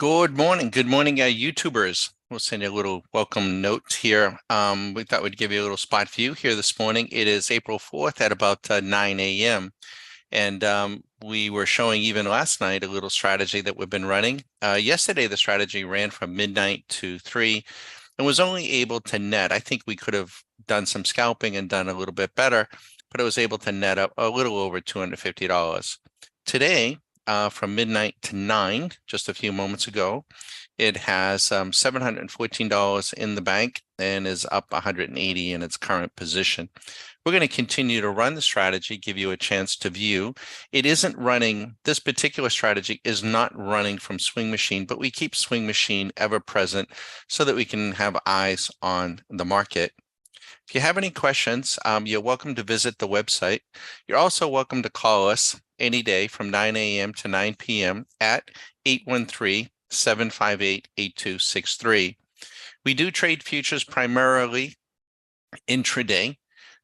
Good morning. Good morning, YouTubers. We'll send you a little welcome note here. We thought we'd give you a little spot view here this morning. It is April 4th at about 9 a.m. And we were showing even last night a little strategy that we've been running. Yesterday, the strategy ran from midnight to 3 and was only able to net. I think we could have done some scalping and done a little bit better, but it was able to net up a little over $250. Today, from midnight to 9, just a few moments ago, it has $714 in the bank and is up 180 in its current position. We're going to continue to run the strategy, give you a chance to view. It isn't running, this particular strategy is not running from Swing Machine, but we keep Swing Machine ever present so that we can have eyes on the market. If you have any questions, you're welcome to visit the website. You're also welcome to call us any day from 9 a.m. to 9 p.m. at 813-758-8263. We do trade futures primarily intraday,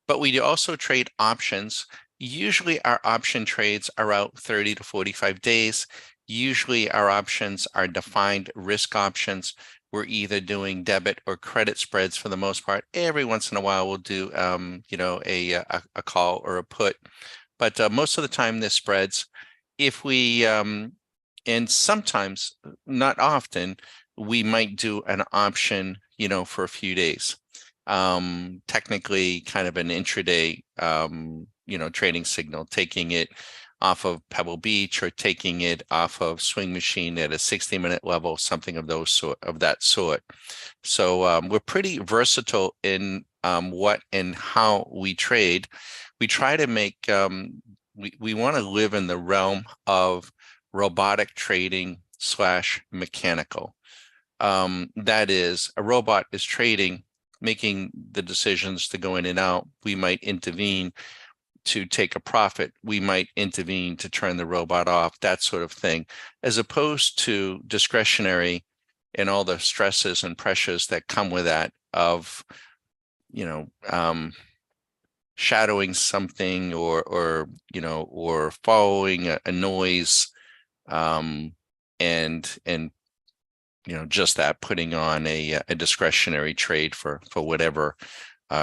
but we do also trade options. Usually our option trades are out 30 to 45 days. Usually our options are defined risk options. We're either doing debit or credit spreads for the most part. Every once in a while we'll do a call or a put, but most of the time they're spreads. If we and sometimes, not often, we might do an option, for a few days. Technically kind of an intraday, trading signal, taking it off of Pebble Beach or taking it off of Swing Machine at a 60-minute level, something of that sort. So we're pretty versatile in what and how we trade. We try to make we want to live in the realm of robotic trading / mechanical. That is, a robot is trading, making the decisions to go in and out. We might intervene to take a profit. We might intervene to turn the robot off, that sort of thing, as opposed to discretionary and all the stresses and pressures that come with that of, shadowing something or following a noise, and just that, putting on a discretionary trade for whatever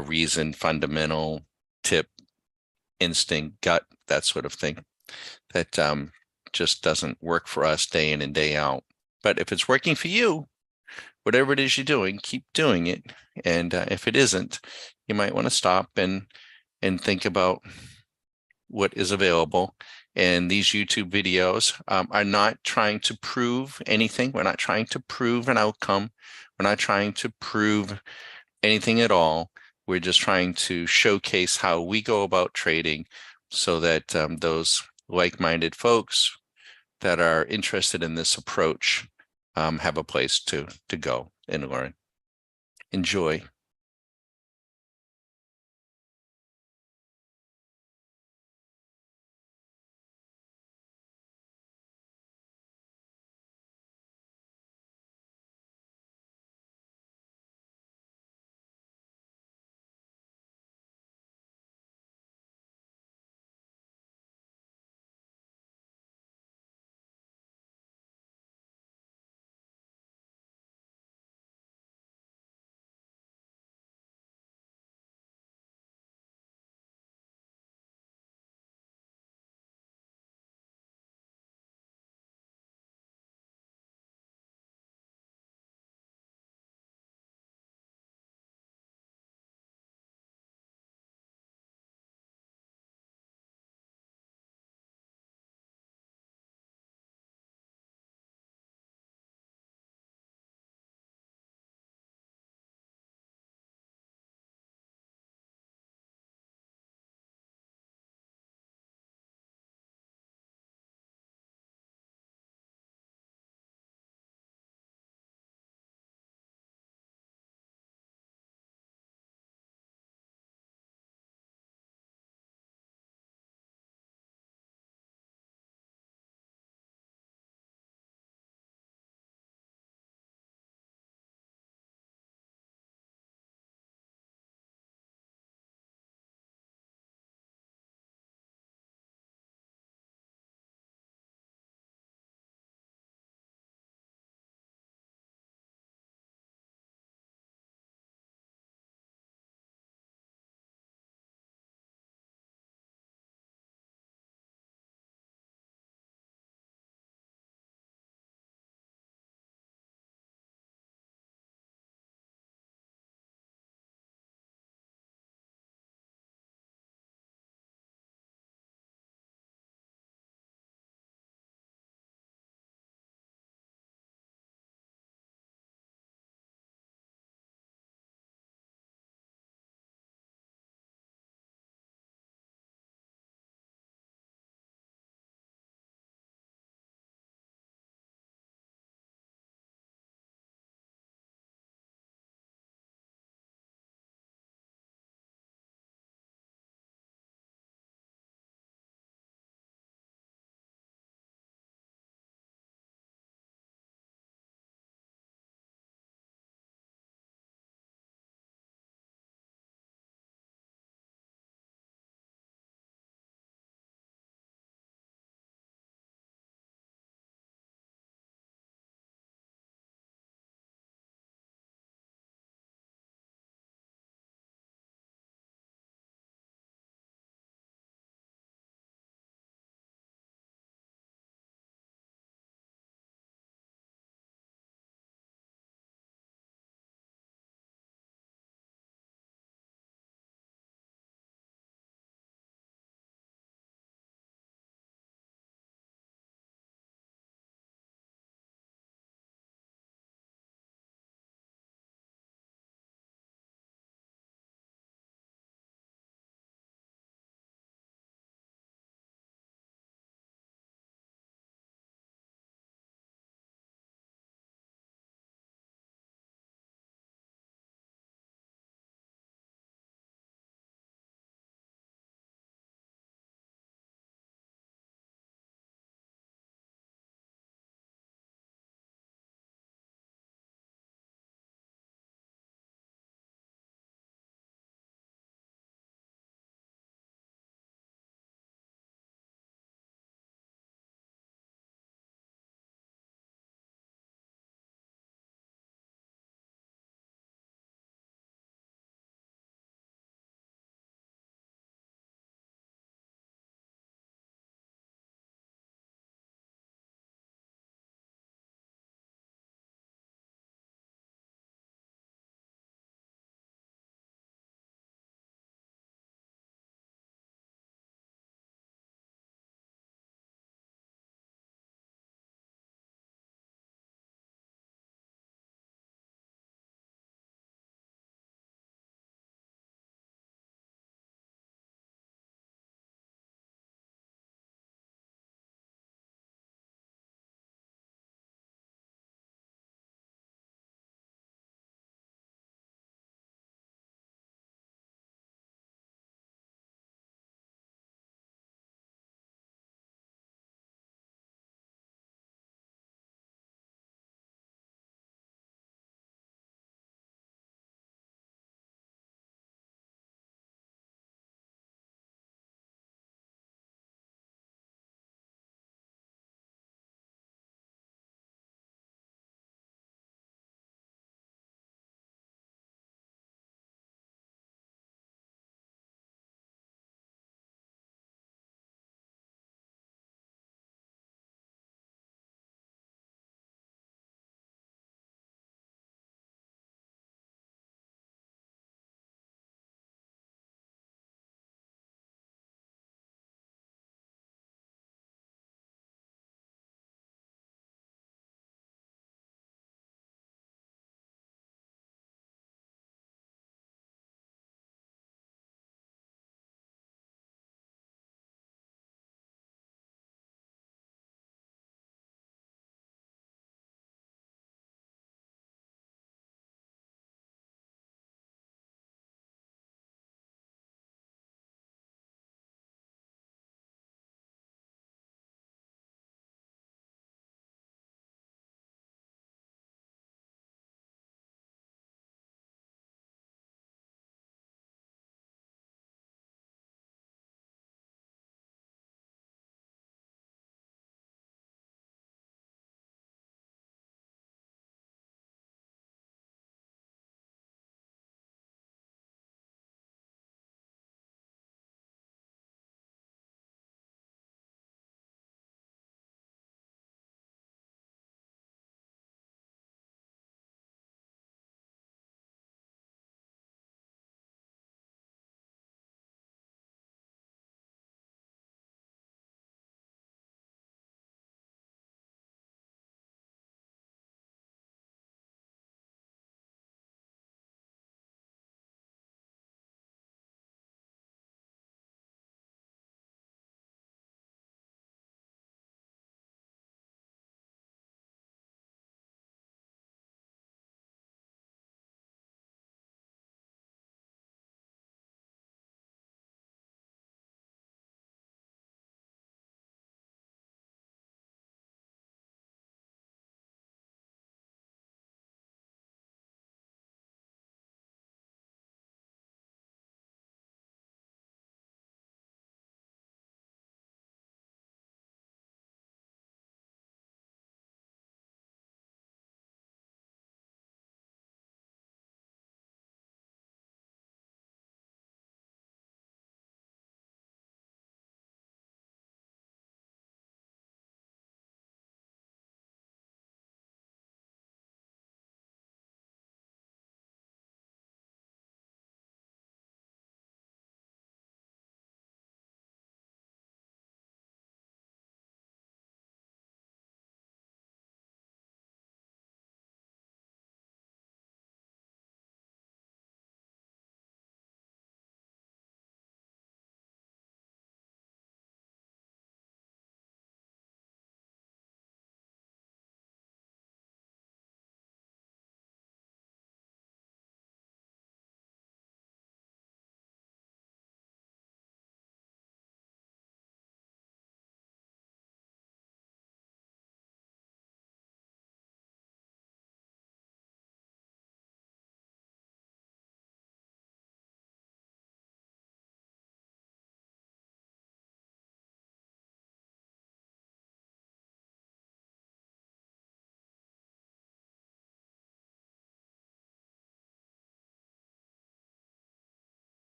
reason, fundamental, tip, instinct, gut, that sort of thing, that just doesn't work for us day in and day out. But if it's working for you, whatever it is you're doing, keep doing it. And if it isn't, you might want to stop and think about what is available. And these YouTube videos are not trying to prove anything. We're not trying to prove an outcome. We're not trying to prove anything at all. We're just trying to showcase how we go about trading so that those like-minded folks that are interested in this approach have a place to go and learn. Enjoy.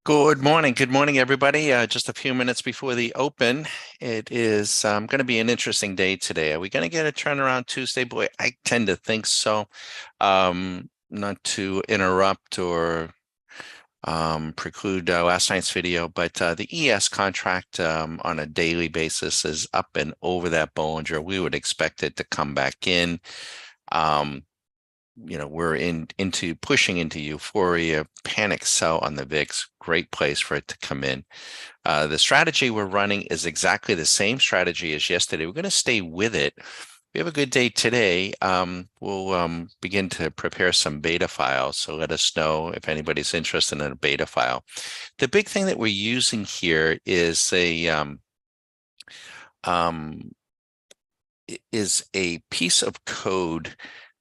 Good morning. Good morning, everybody. Just a few minutes before the open. It is going to be an interesting day today. Are we going to get a turnaround Tuesday? Boy, I tend to think so. Not to interrupt or preclude last night's video, but the ES contract on a daily basis is up and over that Bollinger. We would expect it to come back in. Um, we're into pushing into euphoria, panic sell on the VIX. Great place for it to come in. The strategy we're running is exactly the same strategy as yesterday. We're going to stay with it. We have a good day today. We'll begin to prepare some beta files. So let us know if anybody's interested in a beta file. The big thing that we're using here is a piece of code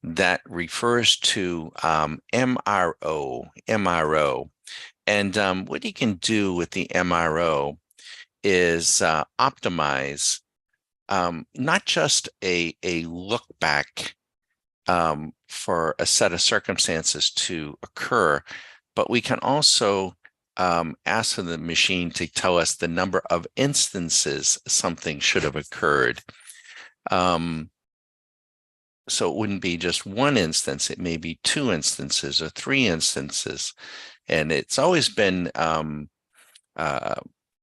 that refers to MRO. And what you can do with the MRO is optimize not just a look back for a set of circumstances to occur, but we can also ask the machine to tell us the number of instances something should have occurred. So it wouldn't be just one instance, it may be two instances or three instances. And it's always been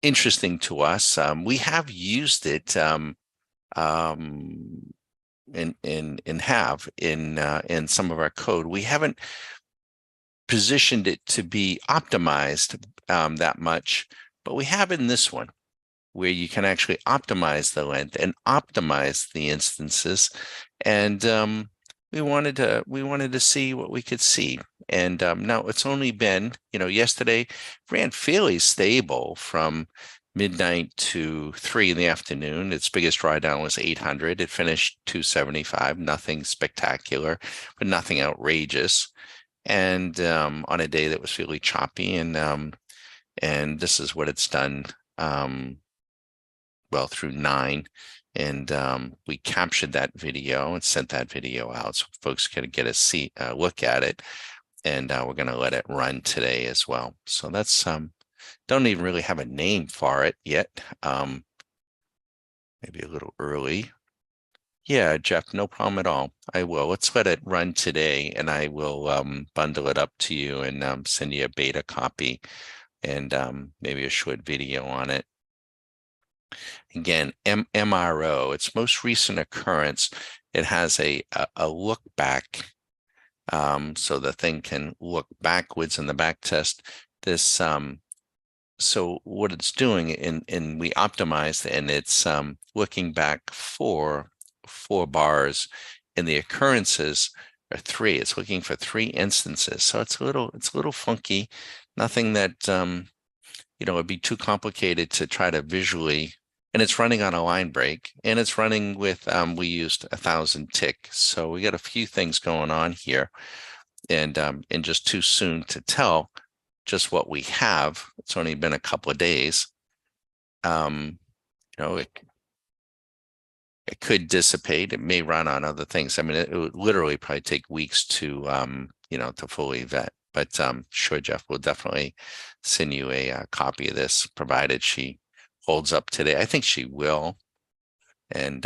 interesting to us. We have used it in some of our code. We haven't positioned it to be optimized that much, but we have in this one, where you can actually optimize the length and optimize the instances. And we wanted to see what we could see. And now it's only been, yesterday ran fairly stable from midnight to 3 in the afternoon. Its biggest drawdown was 800. It finished 275, nothing spectacular, but nothing outrageous. And on a day that was fairly choppy, and this is what it's done well through 9. And we captured that video and sent that video out so folks could get a look at it. And we're going to let it run today as well. So that's don't even really have a name for it yet. Maybe a little early. Yeah, Jeff, no problem at all. I will. Let's let it run today, and I will bundle it up to you and send you a beta copy and maybe a short video on it. Again, MRO, its most recent occurrence, it has a look back. So the thing can look backwards in the back test. This so what it's doing, and we optimized, and it's looking back four bars, and the occurrences are 3. It's looking for 3 instances. So it's a little funky. Nothing that it'd be too complicated to try to visually. And it's running on a line break, and it's running with we used 1,000 tick. So we got a few things going on here, and just too soon to tell just what we have. It's only been a couple of days. It could dissipate. It may run on other things. I mean, it would literally probably take weeks to to fully vet. But sure, Jeff, we'll definitely send you a copy of this, provided she holds up today. I think she will. And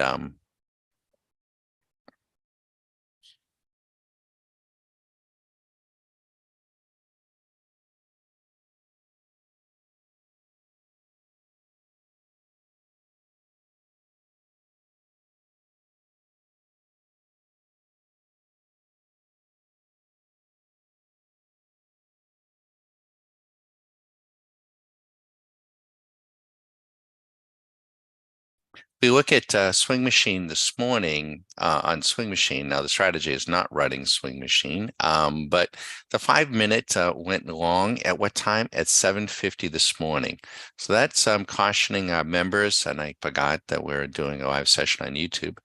we look at Swing Machine this morning on Swing Machine. Now, the strategy is not running Swing Machine, but the 5-minute went long at what time? At 7:50 this morning. So that's cautioning our members, and I forgot that we're doing a live session on YouTube,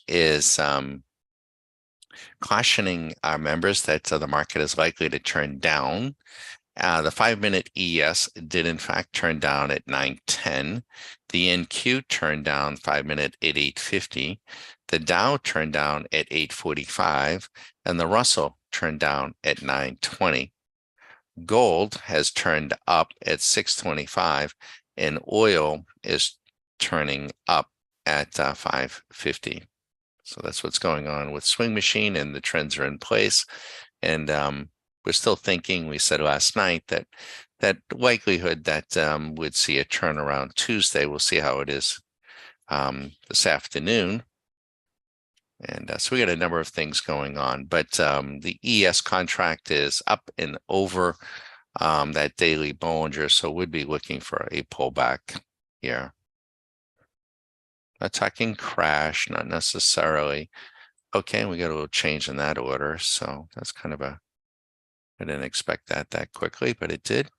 is cautioning our members that the market is likely to turn down. The 5-minute ES did in fact turn down at 9:10. The NQ turned down 5-minute at 8:50. The Dow turned down at 8:45, and the Russell turned down at 9:20. Gold has turned up at 625 and oil is turning up at 550. So that's what's going on with Swing Machine, and the trends are in place. And we're still thinking, we said last night that likelihood that we'd see a turnaround Tuesday. We'll see how it is this afternoon. And so we got a number of things going on, but the ES contract is up and over that daily Bollinger, so we'd be looking for a pullback here. Attacking crash, not necessarily. Okay, we got a little change in that order, so that's kind of I didn't expect that quickly, but it did.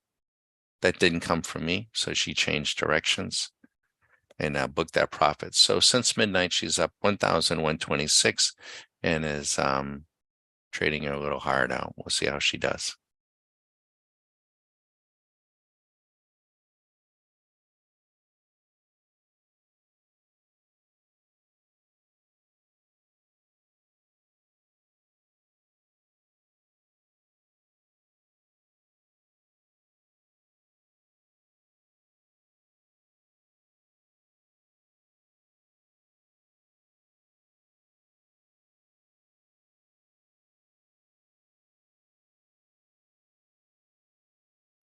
That didn't come from me, so she changed directions and booked that profit. So since midnight, she's up 1,126 and is trading a little hard out. We'll see how she does.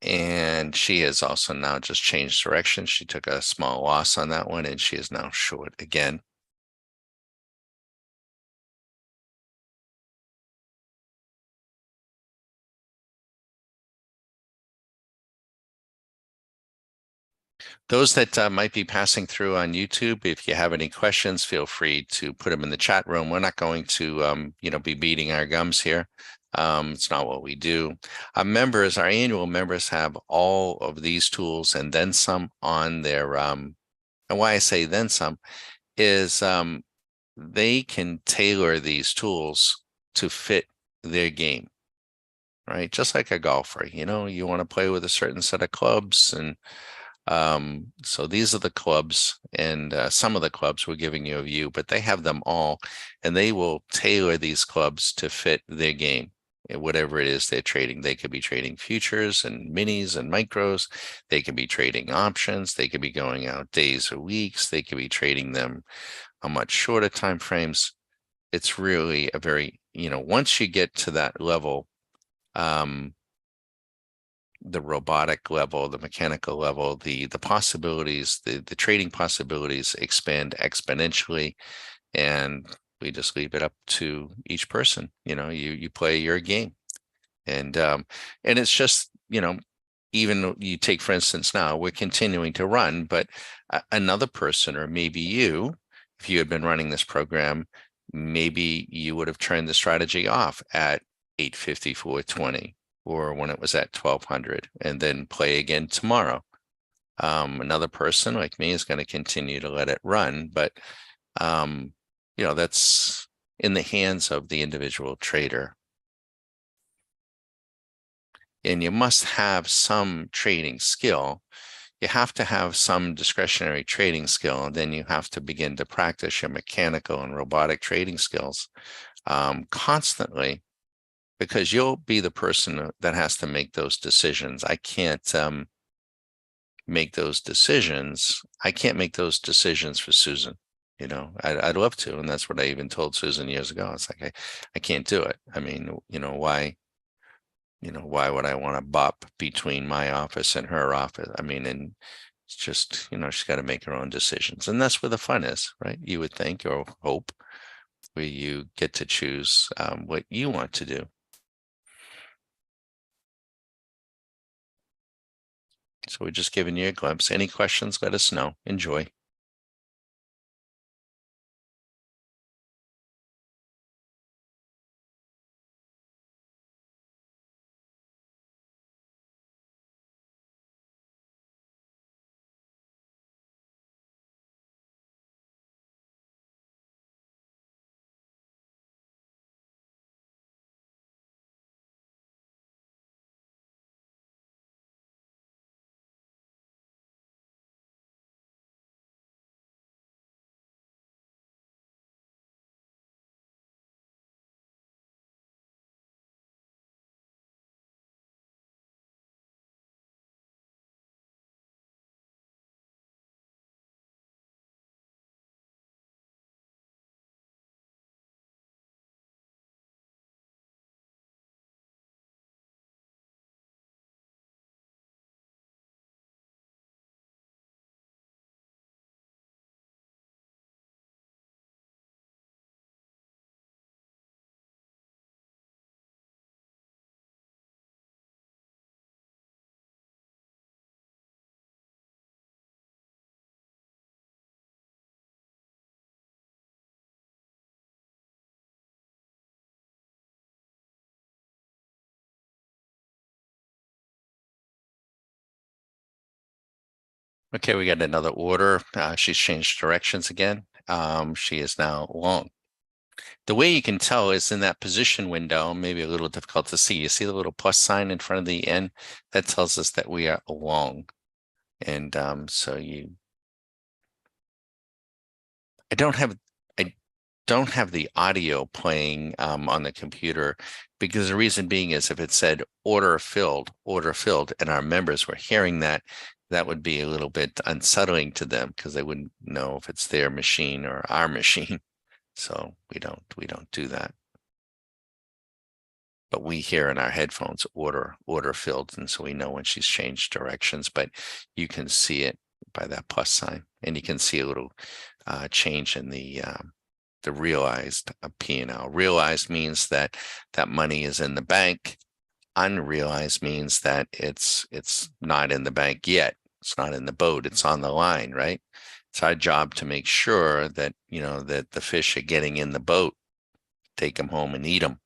And she has also now just changed direction. She took a small loss on that one, and she is now short again. Those that might be passing through on YouTube, if you have any questions, feel free to put them in the chat room. We're not going to, be beating our gums here. It's not what we do. Our members, our annual members, have all of these tools and then some on their. And why I say then some is they can tailor these tools to fit their game, right? Just like a golfer, you want to play with a certain set of clubs, and so these are the clubs, and some of the clubs we're giving you a view, but they have them all, and they will tailor these clubs to fit their game. Whatever it is they're trading, they could be trading futures and minis and micros. They could be trading options. They could be going out days or weeks. They could be trading them on much shorter time frames. It's really a very, once you get to that level, the robotic level, the mechanical level, the possibilities, the trading possibilities expand exponentially, and we just leave it up to each person. You play your game, and it's just even you take, for instance, now we're continuing to run, but another person, or maybe you, if you had been running this program, maybe you would have turned the strategy off at 854.20 or when it was at 1200 and then play again tomorrow. Another person like me is going to continue to let it run, but that's in the hands of the individual trader. And you must have some trading skill. You have to have some discretionary trading skill, and then you have to begin to practice your mechanical and robotic trading skills constantly, because you'll be the person that has to make those decisions. I can't make those decisions. I can't make those decisions for Susan. I'd love to, and that's what I even told Susan years ago. It's like I can't do it. I mean, why? Why would I want to bop between my office and her office? I mean, and it's just, she's got to make her own decisions. And that's where the fun is, right? You would think or hope, where you get to choose what you want to do. So we're just giving you a glimpse. Any questions, let us know. Enjoy. Okay, we got another order. She's changed directions again. She is now long. The way you can tell is in that position window, maybe a little difficult to see. You see the little plus sign in front of the N? That tells us that we are long. And so I don't have I don't have the audio playing on the computer because the reason being is if it said order filled, and our members were hearing that, that would be a little bit unsettling to them because they wouldn't know if it's their machine or our machine. So we don't do that. But we hear in our headphones order filled, and so we know when she's changed directions. But you can see it by that plus sign, and you can see a little change in the realized P&L. Realized means that that money is in the bank. Unrealized means that it's not in the bank yet. It's not in the boat. It's on the line, right? It's our job to make sure that that the fish are getting in the boat, take them home and eat them.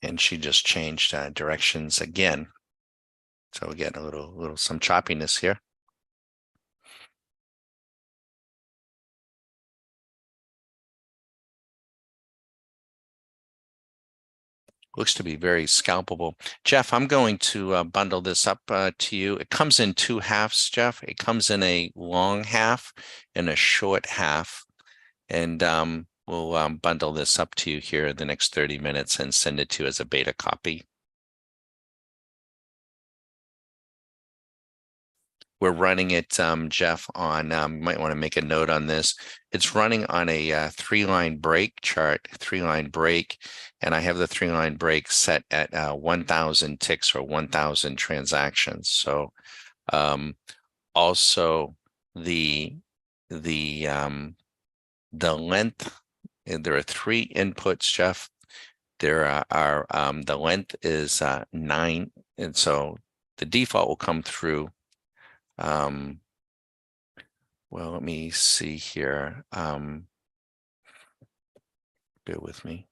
And she just changed directions again. So we get a little some choppiness here. Looks to be very scalpable. Jeff, I'm going to bundle this up to you. It comes in two halves, Jeff. It comes in a long half and a short half. And we'll bundle this up to you here in the next 30 minutes and send it to you as a beta copy. We're running it, Jeff, on, you might want to make a note on this. It's running on a three-line break chart, three-line break, and I have the three-line break set at 1,000 ticks or 1,000 transactions. So also the the length, there are three inputs, Jeff. There are the length is 9, and so the default will come through. Well, let me see here. Bear with me.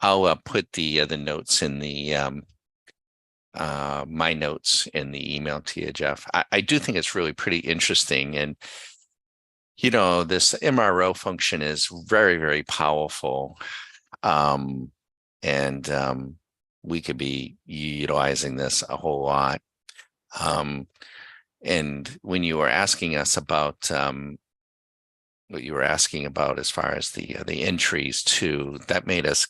I'll put the notes in the my notes in the email to you, Jeff. I do think it's really pretty interesting, and this MRO function is very, very powerful, and we could be utilizing this a whole lot. And when you were asking us about what you were asking about as far as the entries too. That made us,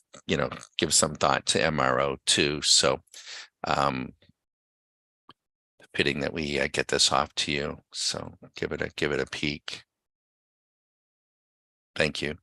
give some thought to MRO too. So, fitting that we get this off to you. So give it a peek. Thank you.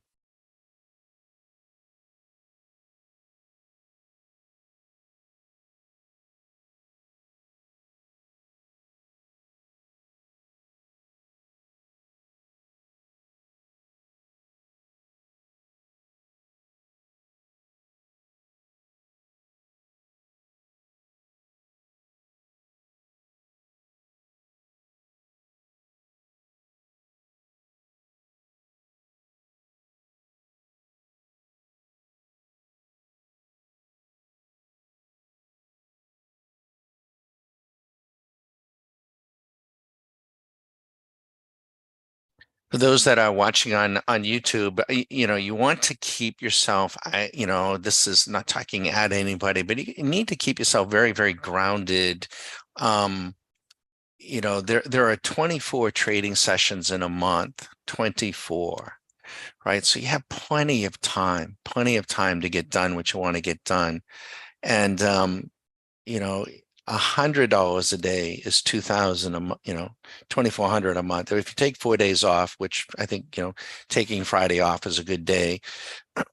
For those that are watching on YouTube, you want to keep yourself, this is not talking at anybody, but you need to keep yourself very, very grounded. Um, there are 24 trading sessions in a month, 24, right? So you have plenty of time to get done what you want to get done. And you know, $100 a day is 2,000 a month, 2,400 a month. Or if you take 4 days off, which I think, taking Friday off is a good day,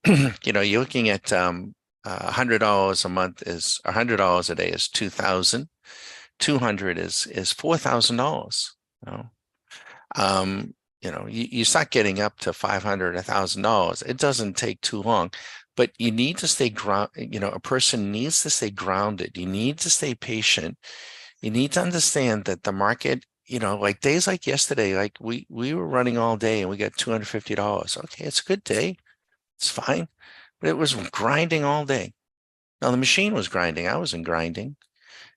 you're looking at $100 a month is $100 a day is 2,000. 200 is $4,000. You know, you start getting up to 500, $1,000. It doesn't take too long, but you need to stay ground. A person needs to stay grounded. You need to stay patient. You need to understand that the market, like days like yesterday, like we were running all day and we got $250. Okay, it's a good day. It's fine, but it was grinding all day. Now the machine was grinding. I wasn't grinding.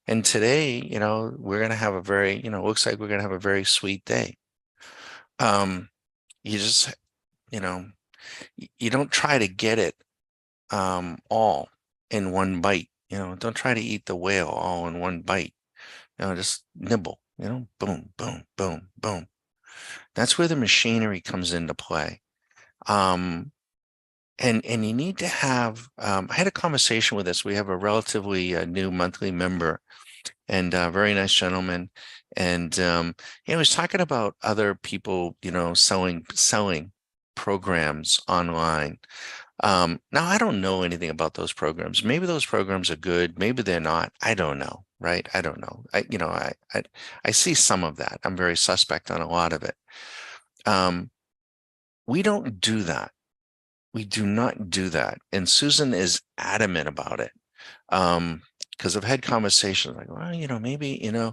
And today, we're going to have a very, looks like we're going to have a very sweet day. You just, you know, you don't try to get it all in one bite. Don't try to eat the whale all in one bite. Just nibble, boom, boom, boom, boom. That's where the machinery comes into play. And you need to have, I had a conversation with this. We have a relatively new monthly member and a very nice gentleman. And he was talking about other people, selling programs online. Now I don't know anything about those programs. Maybe those programs are good, maybe they're not. I don't know, right? I don't know. I see some of that. I'm very suspect on a lot of it. We don't do that. We do not do that. And Susan is adamant about it. Because I've had conversations like, well, maybe, and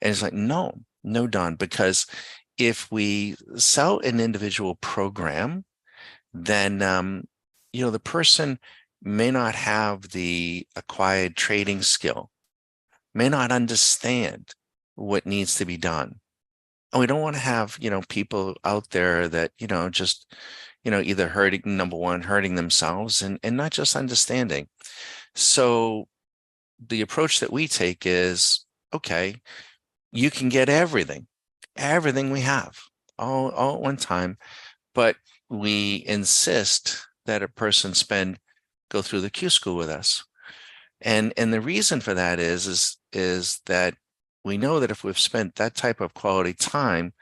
it's like, no, Don, because if we sell an individual program, then, the person may not have the acquired trading skill, may not understand what needs to be done. And we don't want to have, people out there that, just, either hurting, number one, hurting themselves and not just understanding. So the approach that we take is, okay, you can get everything we have all at one time, but we insist that a person go through the Q school with us. And the reason for that is that we know that if we've spent that type of quality time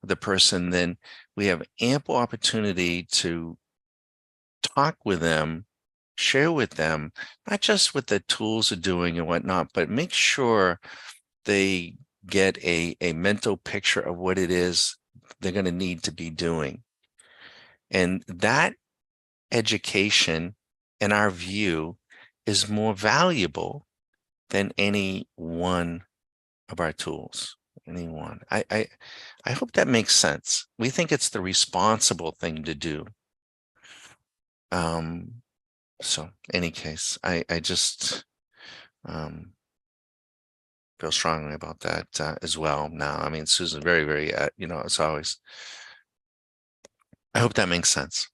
with the person, then we have ample opportunity to talk with them, share with them, not just what the tools are doing and whatnot, but make sure they get a mental picture of what it is they're going to need to be doing. And that education, in our view, is more valuable than any one of our tools. Any one. I hope that makes sense. We think it's the responsible thing to do. So any case, I just feel strongly about that as well. Now, I mean, Susan, very, very, as always. I hope that makes sense.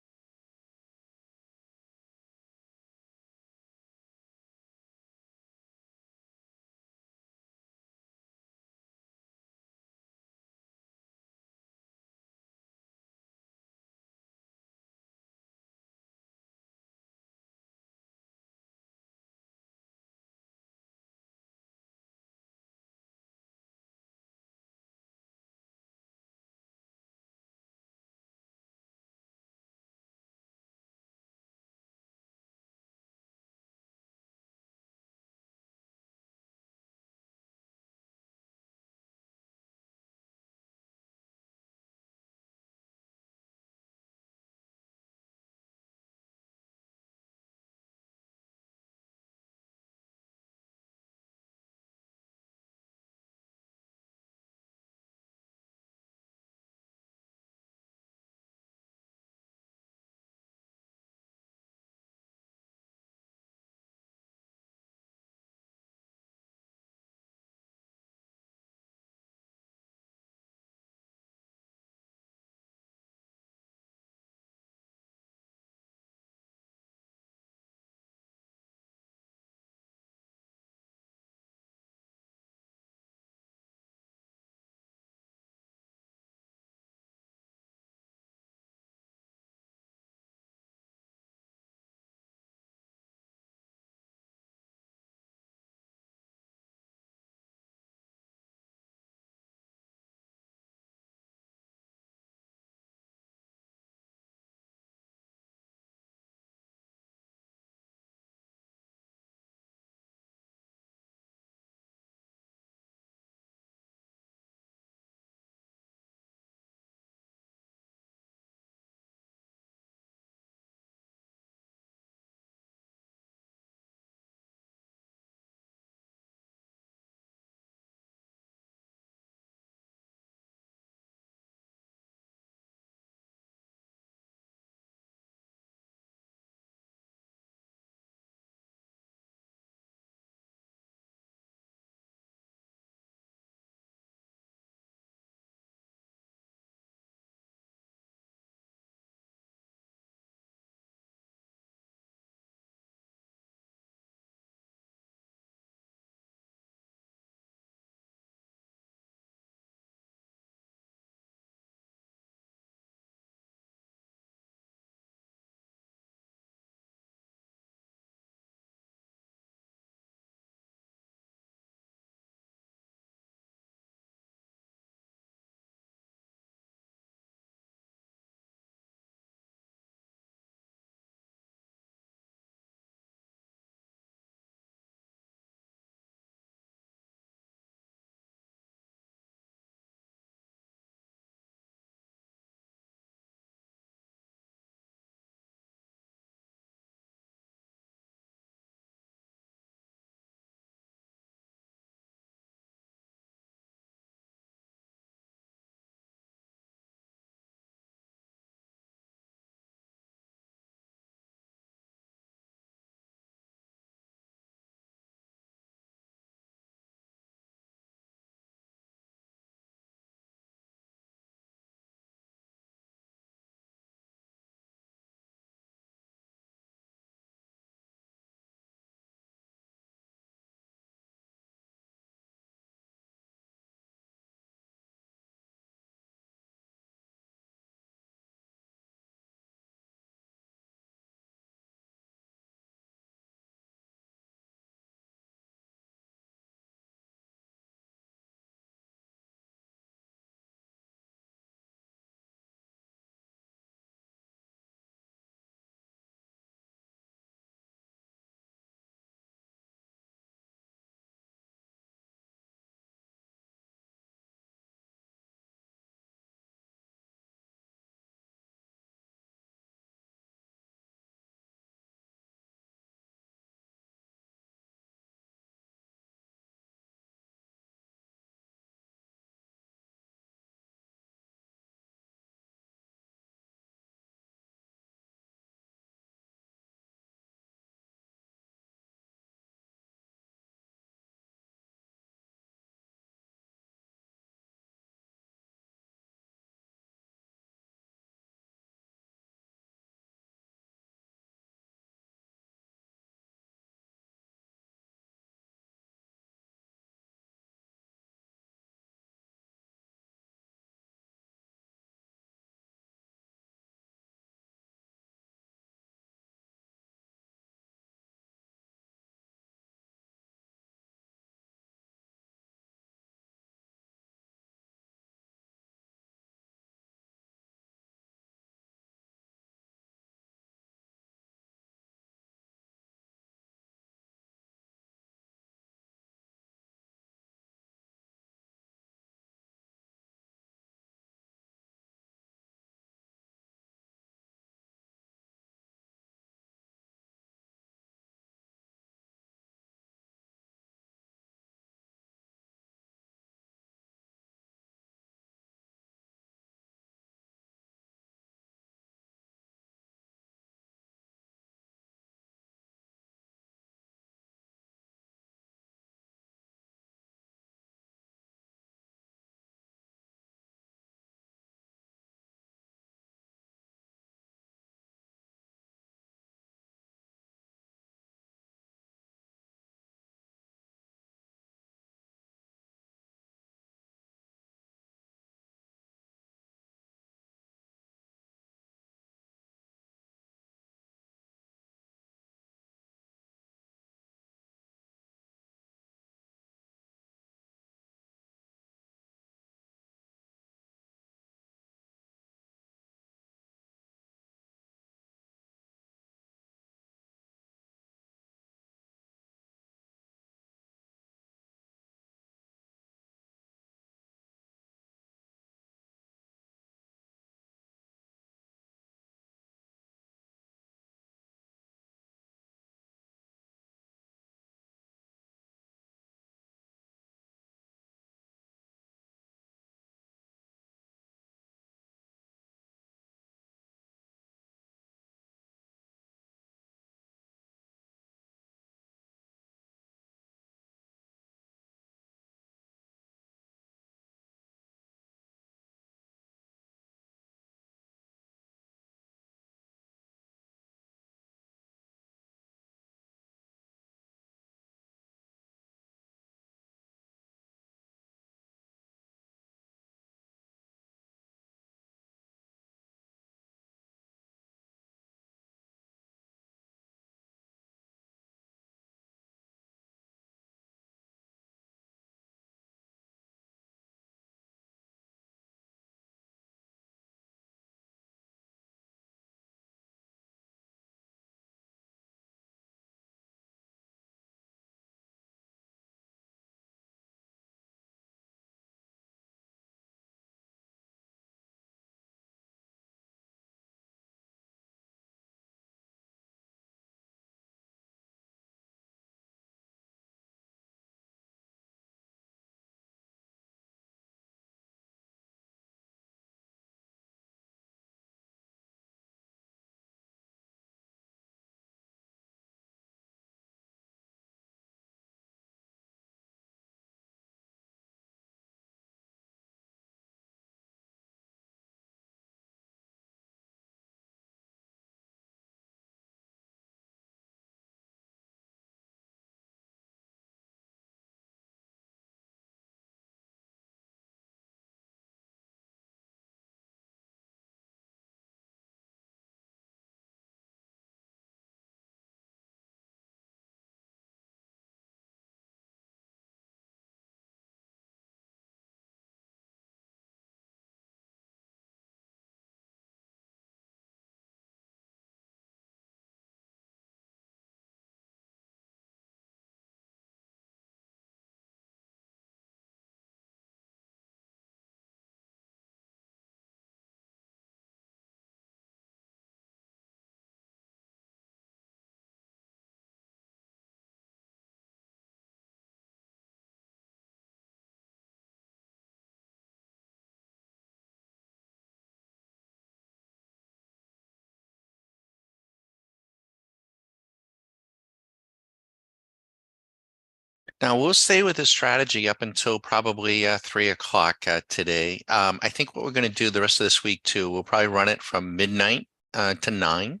Now we'll stay with this strategy up until probably 3 o'clock today. I think what we're going to do the rest of this week too, we'll probably run it from midnight to 9,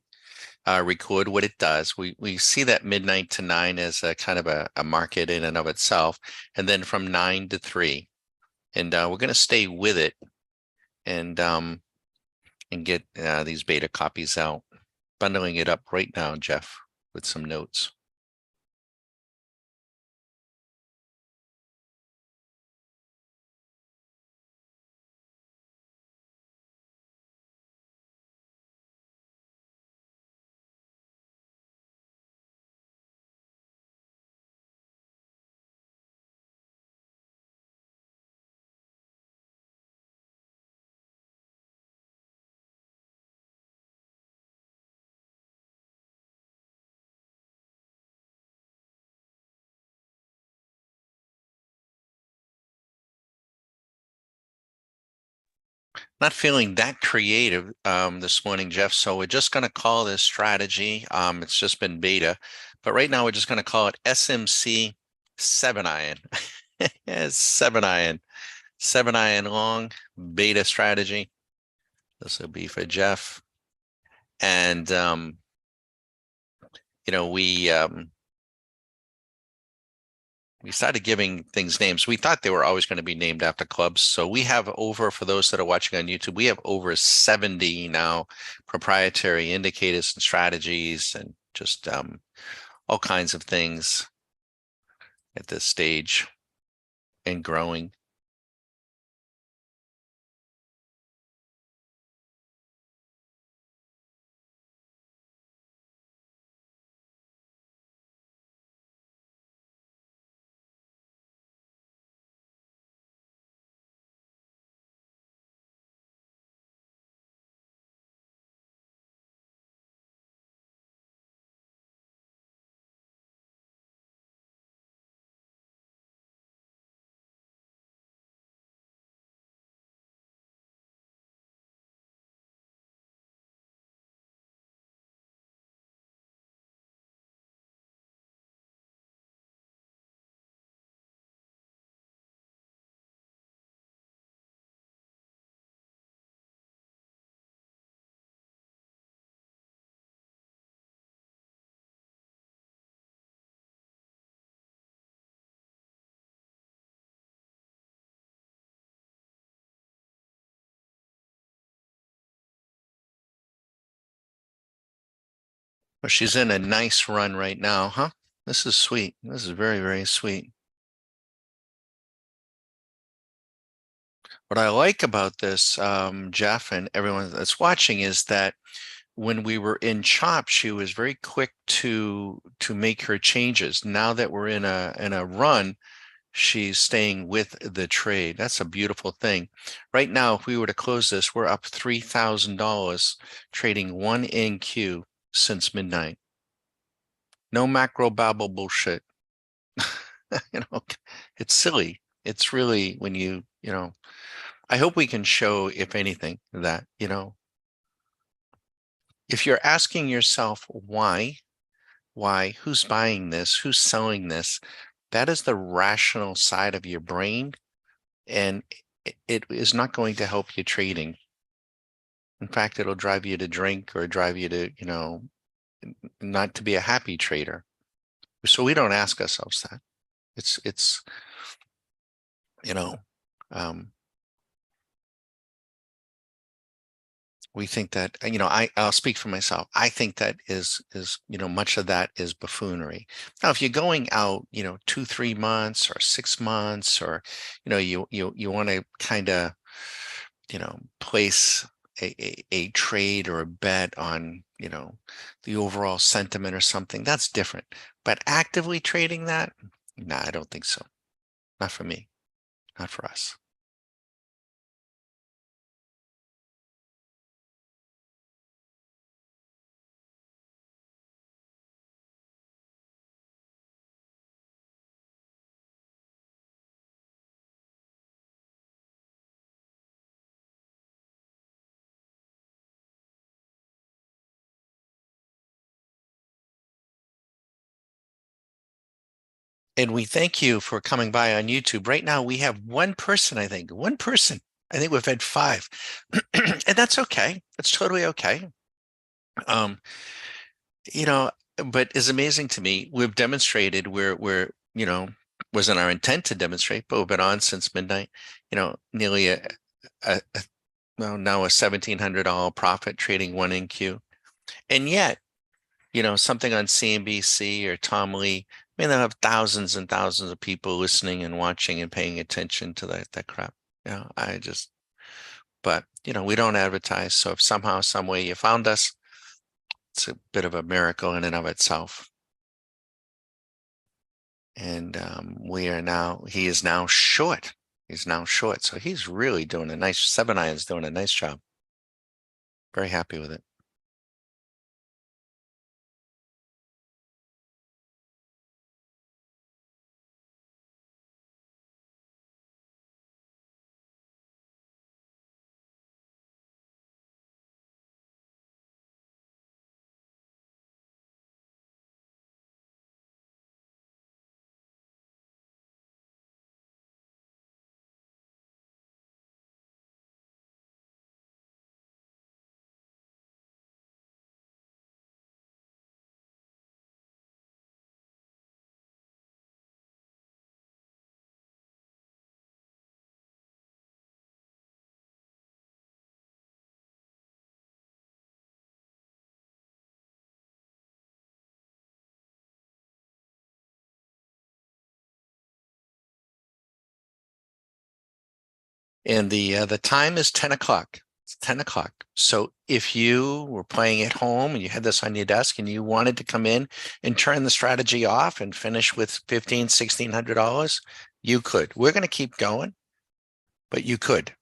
record what it does. We see that midnight to 9 as a kind of a market in and of itself, and then from 9 to 3. And we're going to stay with it and get these beta copies out. Bundling it up right now, Jeff, with some notes. Not feeling that creative this morning, Jeff. So we're just going to call this strategy. It's just been beta, but right now we're just going to call it SMC 7-iron. Yes, 7-iron, 7-iron long beta strategy. This will be for Jeff. And, you know, we started giving things names. We thought they were always going to be named after clubs. So we have over, for those that are watching on YouTube, we have over 70 now proprietary indicators and strategies and just all kinds of things at this stage and growing. But she's in a nice run right now, huh? This is sweet. This is very, very sweet. What I like about this, Jeff, and everyone that's watching, is that when we were in chop, she was very quick to make her changes. Now that we're in a run, she's staying with the trade. That's a beautiful thing. Right now, if we were to close this, we're up $3,000 trading one NQ since midnight. No macro babble bullshit. You know, it's silly. It's really when I hope we can show, if anything, that, if you're asking yourself who's buying this, who's selling this, that is the rational side of your brain, and it is not going to help you trading. In fact, it'll drive you to drink or drive you to, not to be a happy trader. So we don't ask ourselves that. It's you know, um, we think that, I'll speak for myself. I think that is much of that is buffoonery. Now, if you're going out, 2, 3 months or 6 months, or you want to kind of place a trade or a bet on the overall sentiment or something, that's different. But actively trading that, no, I don't think so. Not for me, not for us. And we thank you for coming by on YouTube. Right now, we have one person, I think. One person. I think we've had five. And that's okay. That's totally okay. Um, you know, but it's amazing to me. We've demonstrated wasn't our intent to demonstrate, but we've been on since midnight, nearly a well, now a $1,700 profit trading one NQ. And yet, something on CNBC or Tom Lee, I mean, they'll have thousands and thousands of people listening and watching and paying attention to that crap. But we don't advertise. So if somehow, some way you found us, it's a bit of a miracle in and of itself. And he is now short. He's now short. So he's really doing a nice, 7 Iron's doing a nice job. Very happy with it. And the time is 10 o'clock. It's 10 o'clock. So if you were playing at home and you had this on your desk and you wanted to come in and turn the strategy off and finish with $1,500, $1,600, you could. We're going to keep going, but you could.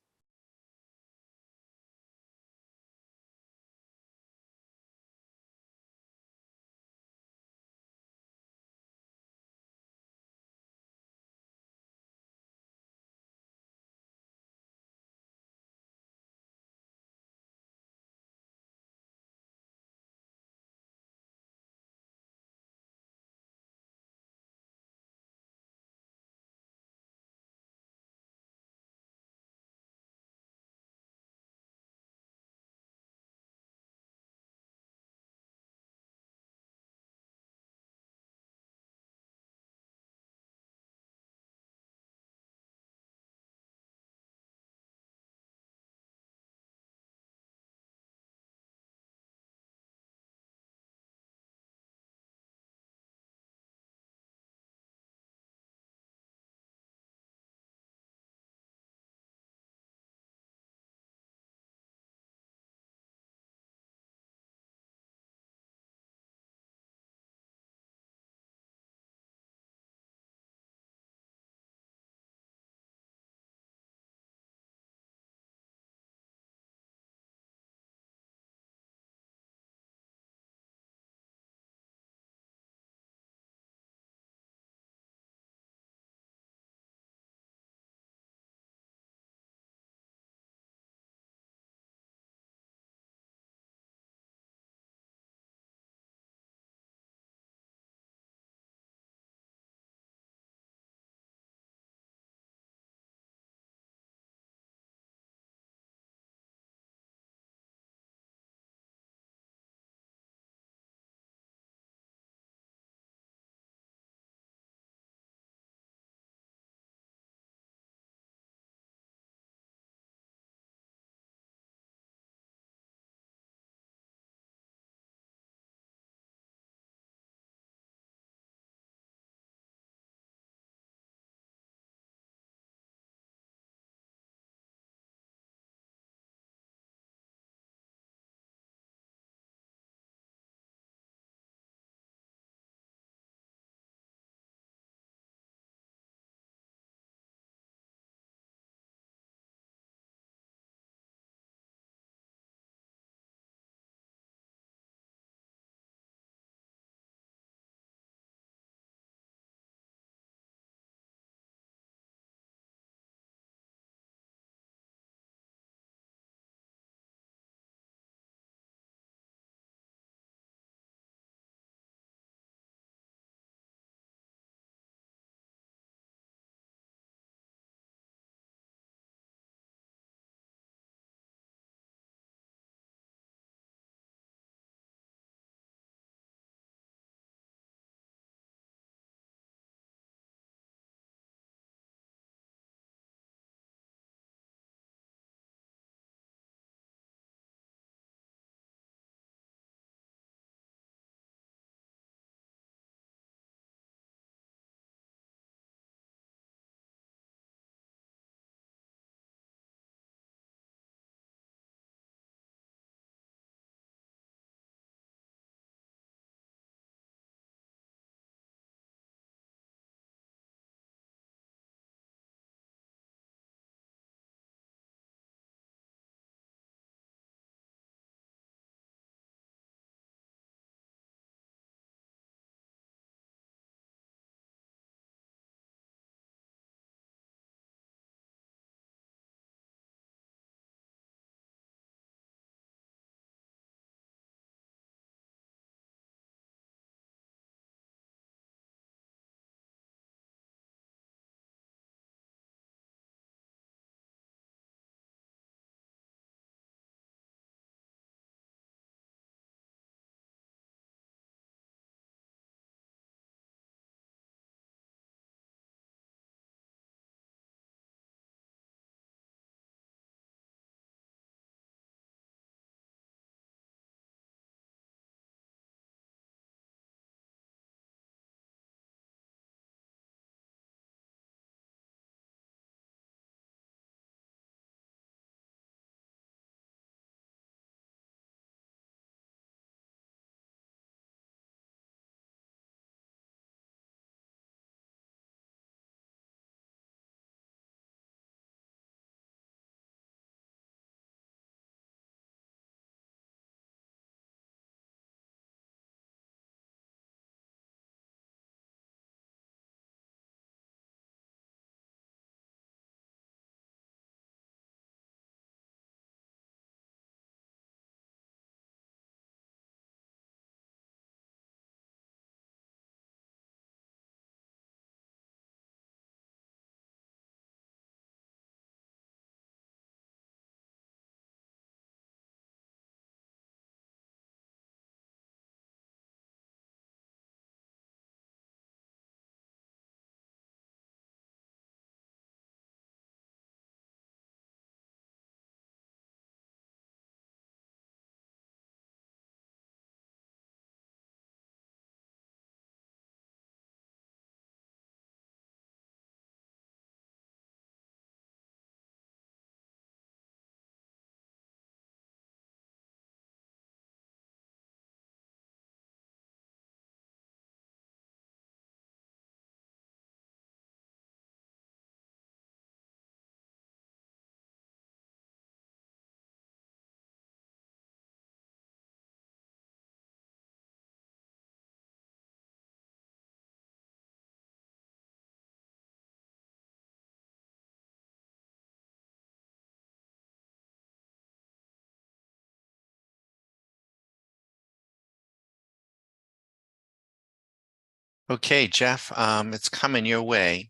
Okay, Jeff, it's coming your way.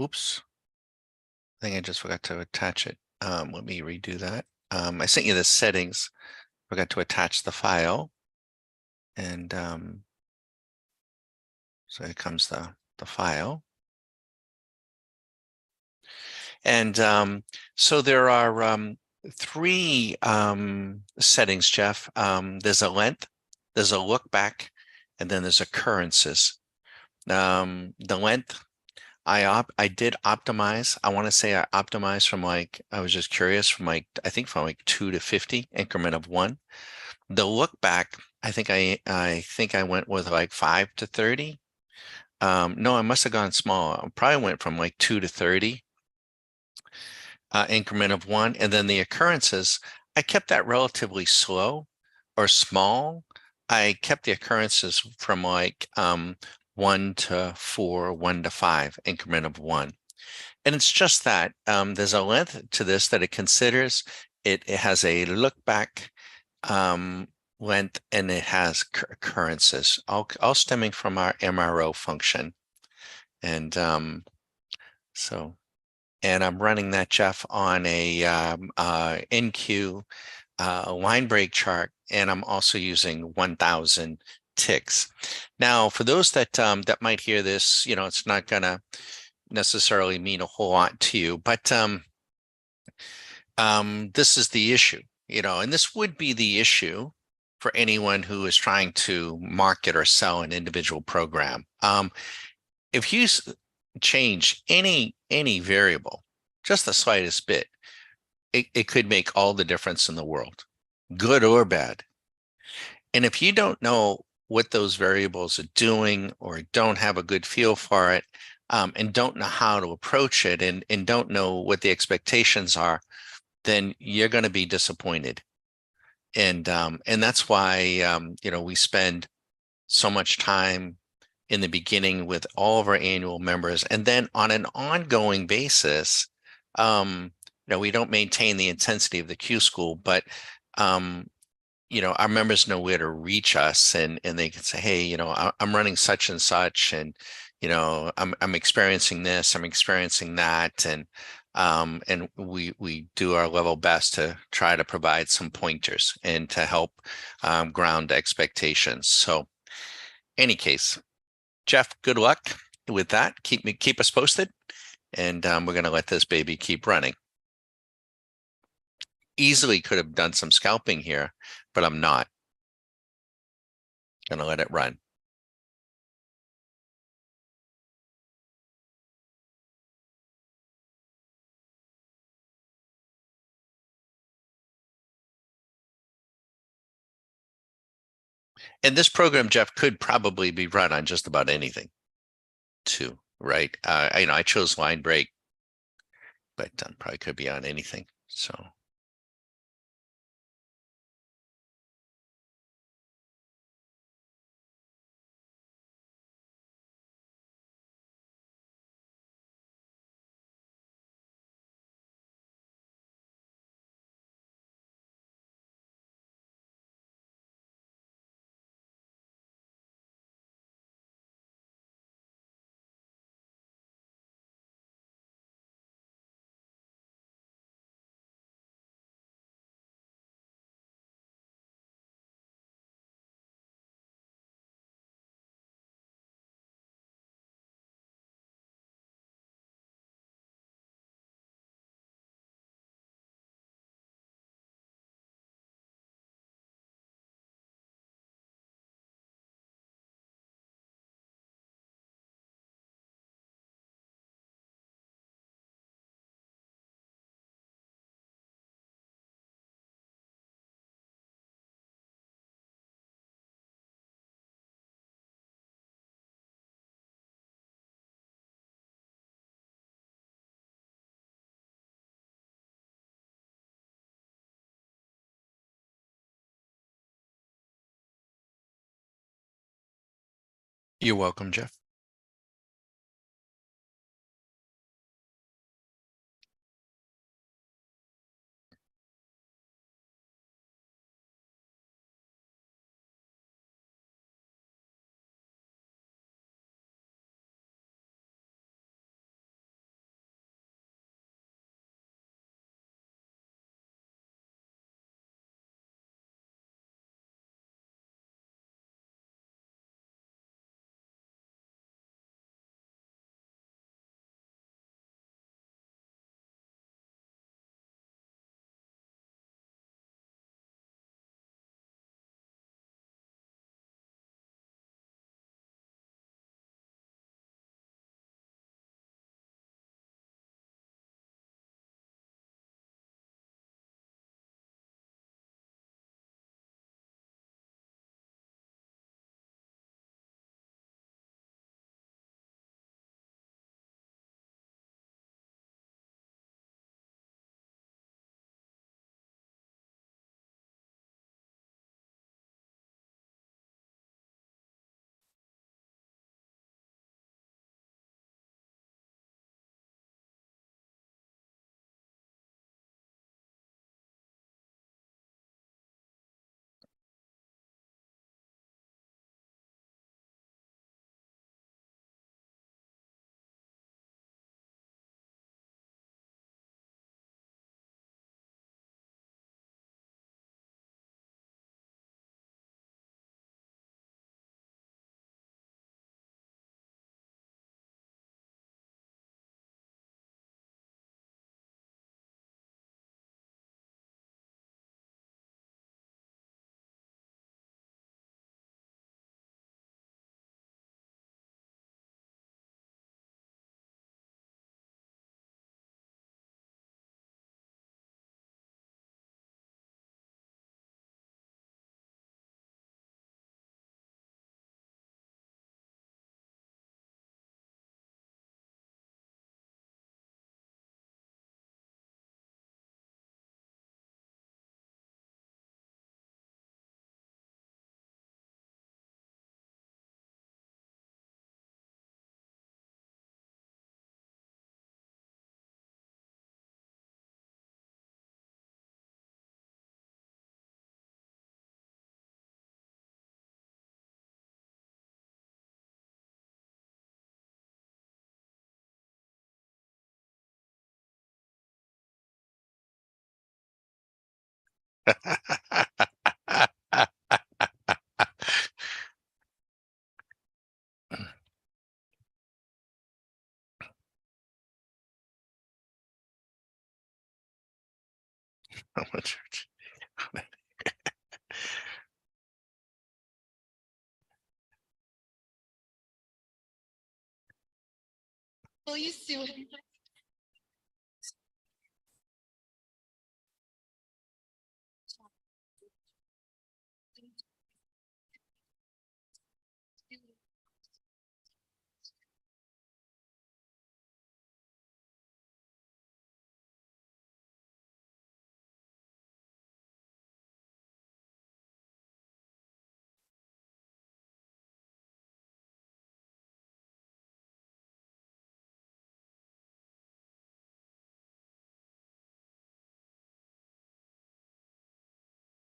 Oops, I think I just forgot to attach it. Let me redo that. I sent you the settings, forgot to attach the file. And so here comes the file. And so there are three settings, Jeff. There's a length, there's a look back, and then there's occurrences. The length, I did optimize. I want to say I optimized from like, I was just curious from like, I think from like 2 to 50 increment of 1. The look back, I think I went with like 5 to 30. No, I must have gone small. I probably went from like 2 to 30 increment of 1. And then the occurrences, I kept that relatively slow or small. I kept the occurrences from like 1 to 4, 1 to 5 increment of 1. And it's just that there's a length to this that it considers. It has a look back length, and it has occurrences, all stemming from our MRO function. And so, and I'm running that, Jeff, on a NQ line break chart, and I'm also using 1,000 ticks. Now, for those that might hear this, it's not gonna necessarily mean a whole lot to you, but this is the issue, and this would be the issue for anyone who is trying to market or sell an individual program. If you change any variable, just the slightest bit, it could make all the difference in the world, good or bad. And if you don't know what those variables are doing, or don't have a good feel for it, and don't know how to approach it, and don't know what the expectations are, then you're going to be disappointed. And that's why we spend so much time in the beginning with all of our annual members, and then on an ongoing basis, we don't maintain the intensity of the Q school, but um, our members know where to reach us, and they can say, hey, I'm running such and such, and I'm experiencing this, I'm experiencing that, and we do our level best to try to provide some pointers and to help ground expectations. So, any case, Jeff, good luck with that. Keep us posted, and we're going to let this baby keep running. Easily could have done some scalping here, but I'm not going to let it run. And this program, Jeff, could probably be run on just about anything too, right? I chose line break, but probably could be on anything. So you're welcome, Jeff.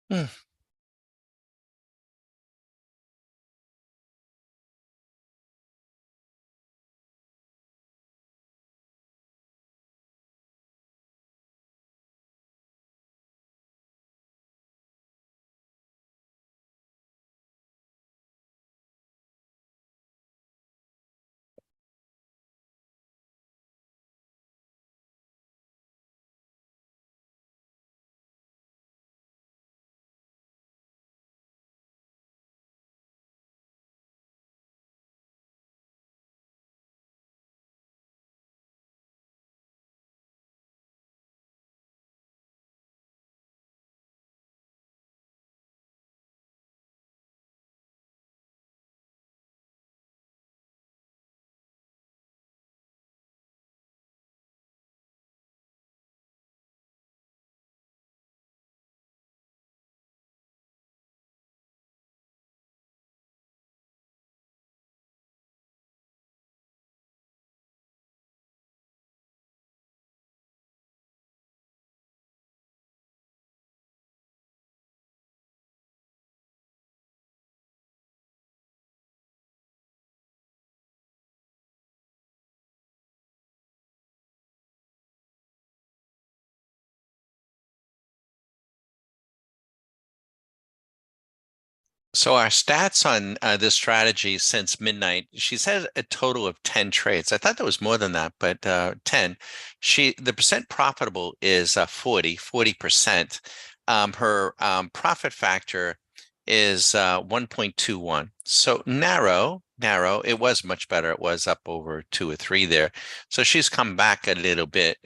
Hmm. So our stats on this strategy since midnight, she's had a total of 10 trades. I thought there was more than that, but 10. The percent profitable is 40%. Her profit factor is 1.21. So narrow. It was much better. It was up over 2 or 3 there. So she's come back a little bit,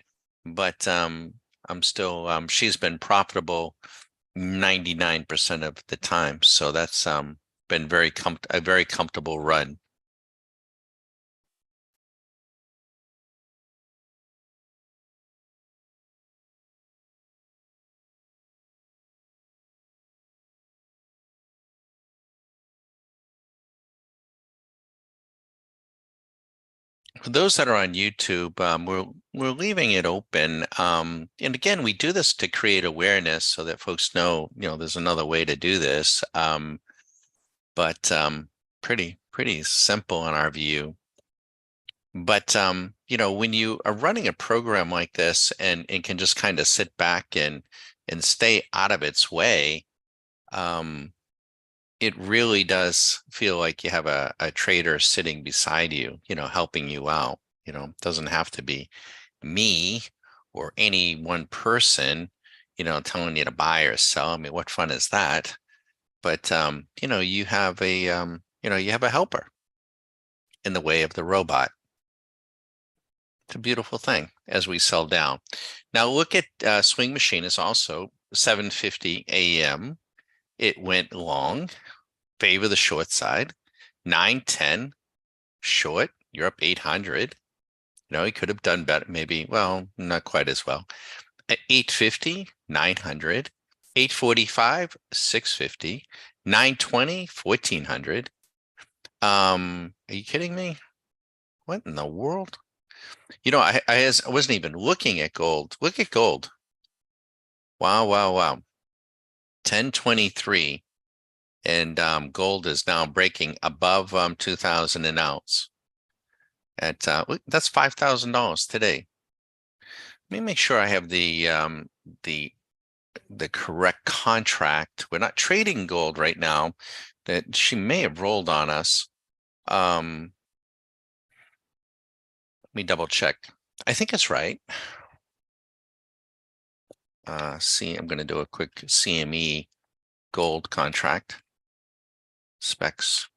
but I'm still she's been profitable 99% of the time. So that's been a very comfortable run. For those that are on YouTube, we're leaving it open. And again, we do this to create awareness so that folks know, there's another way to do this. But pretty simple in our view. But when you are running a program like this and can just kind of sit back and stay out of its way, um, it really does feel like you have a trader sitting beside you, helping you out. It doesn't have to be me or any one person, telling you to buy or sell. I mean, what fun is that? But you have a helper in the way of the robot. It's a beautiful thing as we sell down. Now look at Swing Machine is also 7:50 a.m. It went long, favor the short side. 9:10 short, you're up 800. He could have done better, maybe, well, not quite as well. At 8:50, 900. 8:45, 650. 9:20, 1,400. Are you kidding me? What in the world? I wasn't even looking at gold. Look at gold. Wow. 1023. And gold is now breaking above 2,000 an ounce. That's $5,000 today. Let me make sure I have the the correct contract. We're not trading gold right now. That she may have rolled on us. Let me double check. I think it's right. See, I'm going to do a quick CME gold contract specs,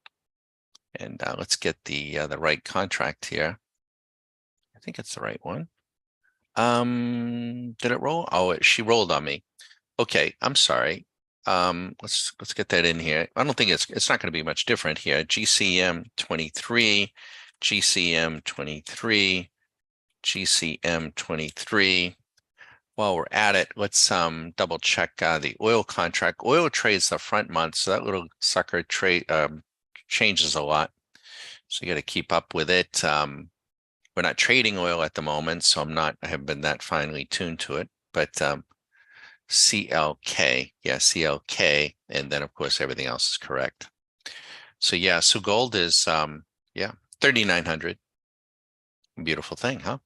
and let's get the right contract here. I think it's the right one. Did it roll? Oh, she rolled on me. Okay, I'm sorry. Let's get that in here. I don't think it's not going to be much different here. GCM 23, GCM 23, GCM 23. While we're at it, let's double check the oil contract. Oil trades the front month, so that little sucker trade changes a lot. So you got to keep up with it. We're not trading oil at the moment, so I haven't been that finely tuned to it. But CLK, yeah, CLK, and then of course everything else is correct. So yeah, so gold is yeah, 3,900. Beautiful thing, huh?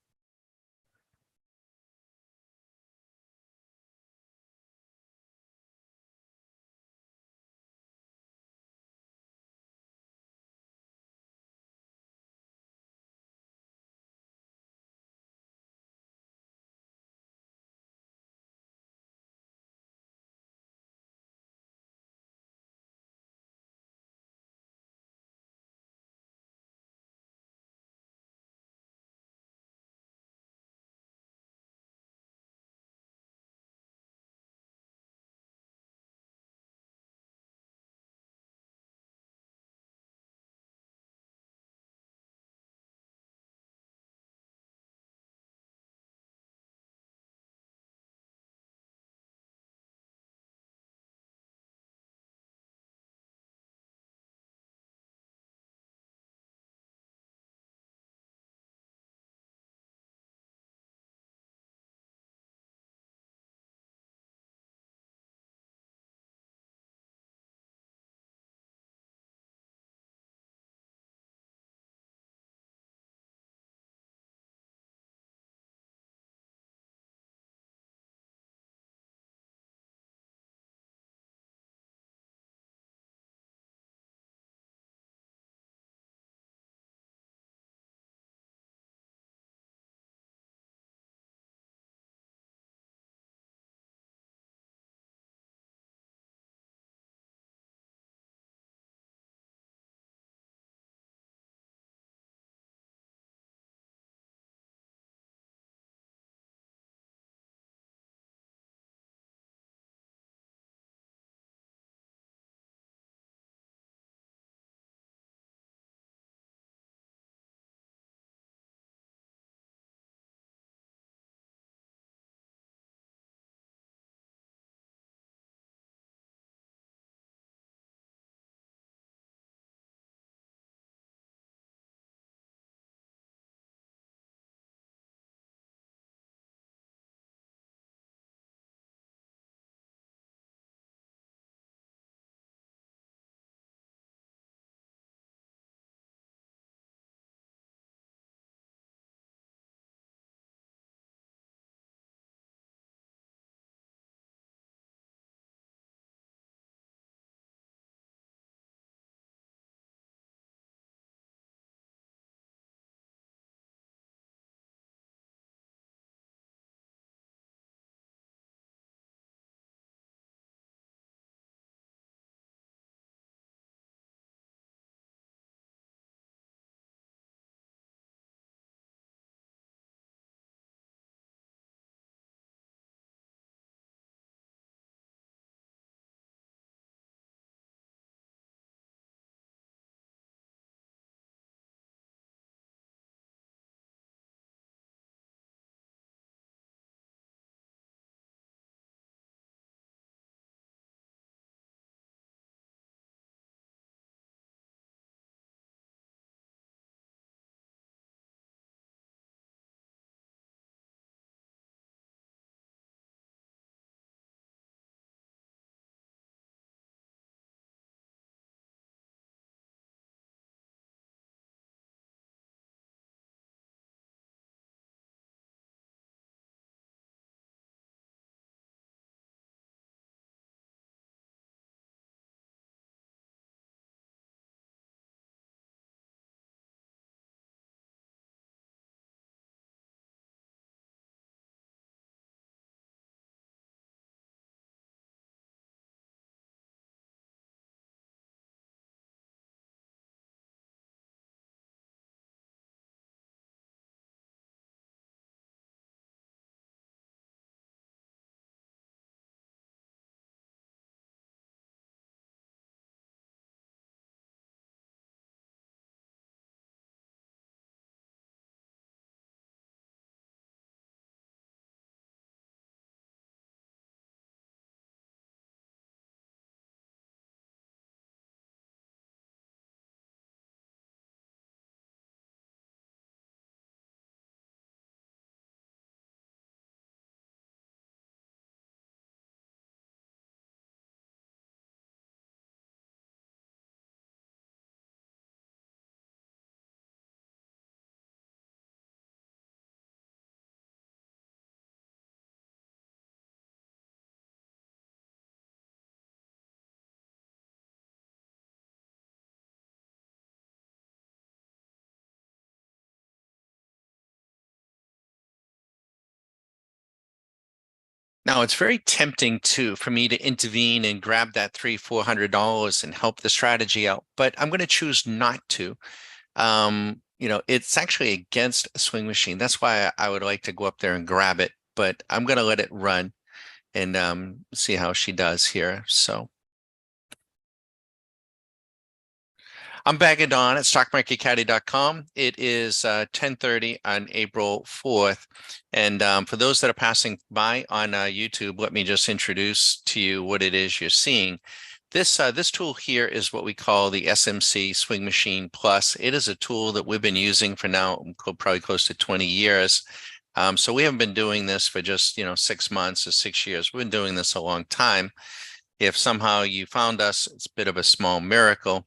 Now it's very tempting for me to intervene and grab that $300-400 and help the strategy out, but I'm going to choose not to. It's actually against a swing machine. That's why I would like to go up there and grab it, but I'm going to let it run and see how she does here. So I'm bagging on at stockmarketcaddy.com. It is 10:30 on April 4th. And for those that are passing by on YouTube, let me just introduce to you what it is you're seeing. This tool here is what we call the SMC Swing Machine Plus. It is a tool that we've been using for now probably close to 20 years. So we haven't been doing this for just 6 months or 6 years. We've been doing this a long time. If somehow you found us, it's a bit of a small miracle.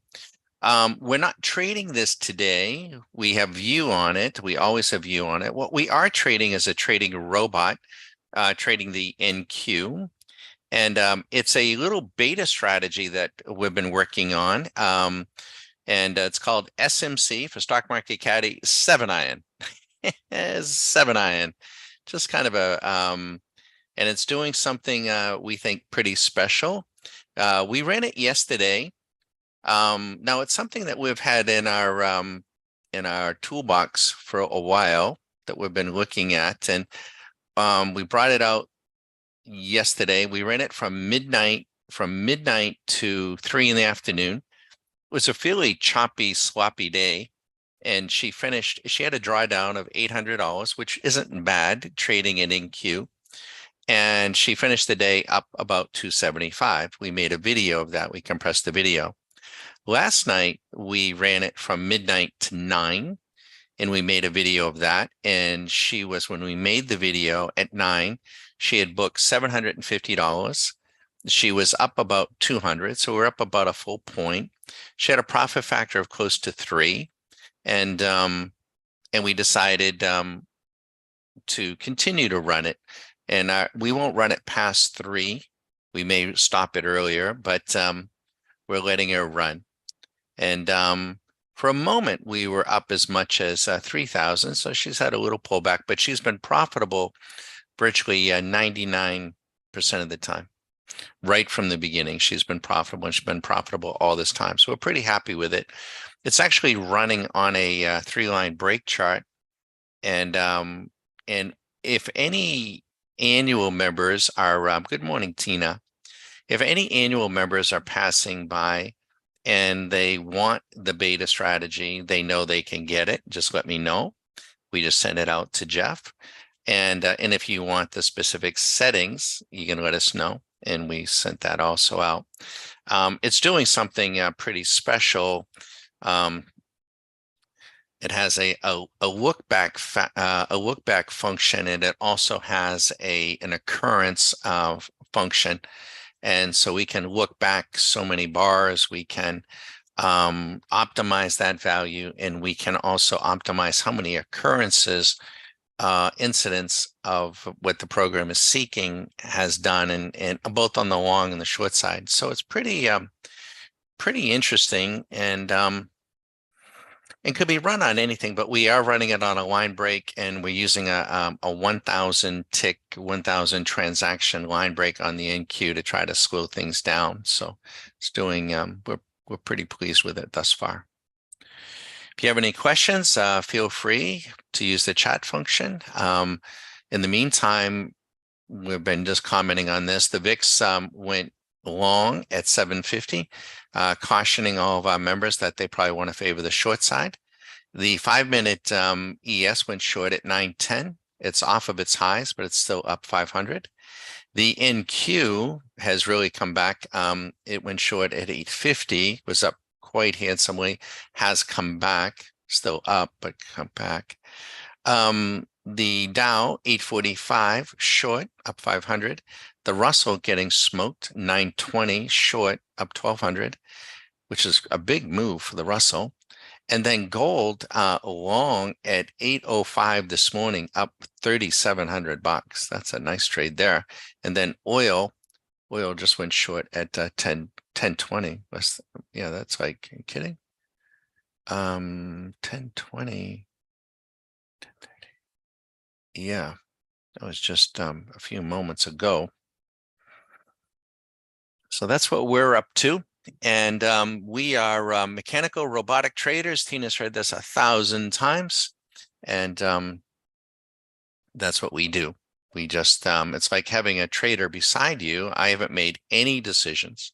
We're not trading this today. We have view on it. We always have view on it. What we are trading is a trading robot, trading the NQ. And it's a little beta strategy that we've been working on. And it's called SMC for Stock Market Caddy 7-iron. 7-iron. Just kind of and it's doing something we think pretty special. We ran it yesterday. Now it's something that we've had in our toolbox for a while that we've been looking at, and we brought it out yesterday. We ran it from midnight to 3 in the afternoon. It was a fairly choppy, sloppy day, and she had a drawdown of $800, which isn't bad trading in NQ. And she finished the day up about 275. We made a video of that. We compressed the video. Last night, we ran it from midnight to 9, and we made a video of that. And when we made the video at 9, she had booked $750. She was up about 200, so we're up about a full point. She had a profit factor of close to 3, and we decided to continue to run it. And we won't run it past 3. We may stop it earlier, but we're letting her run. And for a moment, we were up as much as 3,000. So she's had a little pullback, but she's been profitable virtually 99% of the time. Right from the beginning, she's been profitable, and she's been profitable all this time. So we're pretty happy with it. It's actually running on a 3-line break chart. And if any annual members are, good morning, Tina. If any annual members are passing by and they want the beta strategy, they know they can get it. Just let me know. We just send it out to Jeff. And if you want the specific settings, you can let us know. And we sent that also out. It's doing something pretty special. It has a look back function, and it also has an occurrence function. And so we can look back so many bars, we can optimize that value, and we can also optimize how many occurrences, incidents of what the program is seeking has done, and both on the long and the short side. So it's pretty interesting, and it could be run on anything, but we are running it on a line break, and we're using a 1,000 tick, 1,000 transaction line break on the NQ to try to slow things down. So it's doing, we're pretty pleased with it thus far. If you have any questions, feel free to use the chat function. In the meantime, we've been just commenting on this. The VIX went long at 750, cautioning all of our members that they probably want to favor the short side. The 5-minute ES went short at 910. It's off of its highs, but it's still up 500. The NQ has really come back. It went short at 850, was up quite handsomely, has come back, still up, but come back. The Dow 845 short, up 500. The Russell getting smoked, 920 short, up 1,200, which is a big move for the Russell. And then gold long at 805 this morning, up $3,700. That's a nice trade there. And then oil just went short at 1020. Yeah, that's like, are you kidding? 1020. Yeah. That was just a few moments ago. So that's what we're up to. And we are mechanical robotic traders. Tina's heard this 1,000 times. And that's what we do. We just, it's like having a trader beside you. I haven't made any decisions.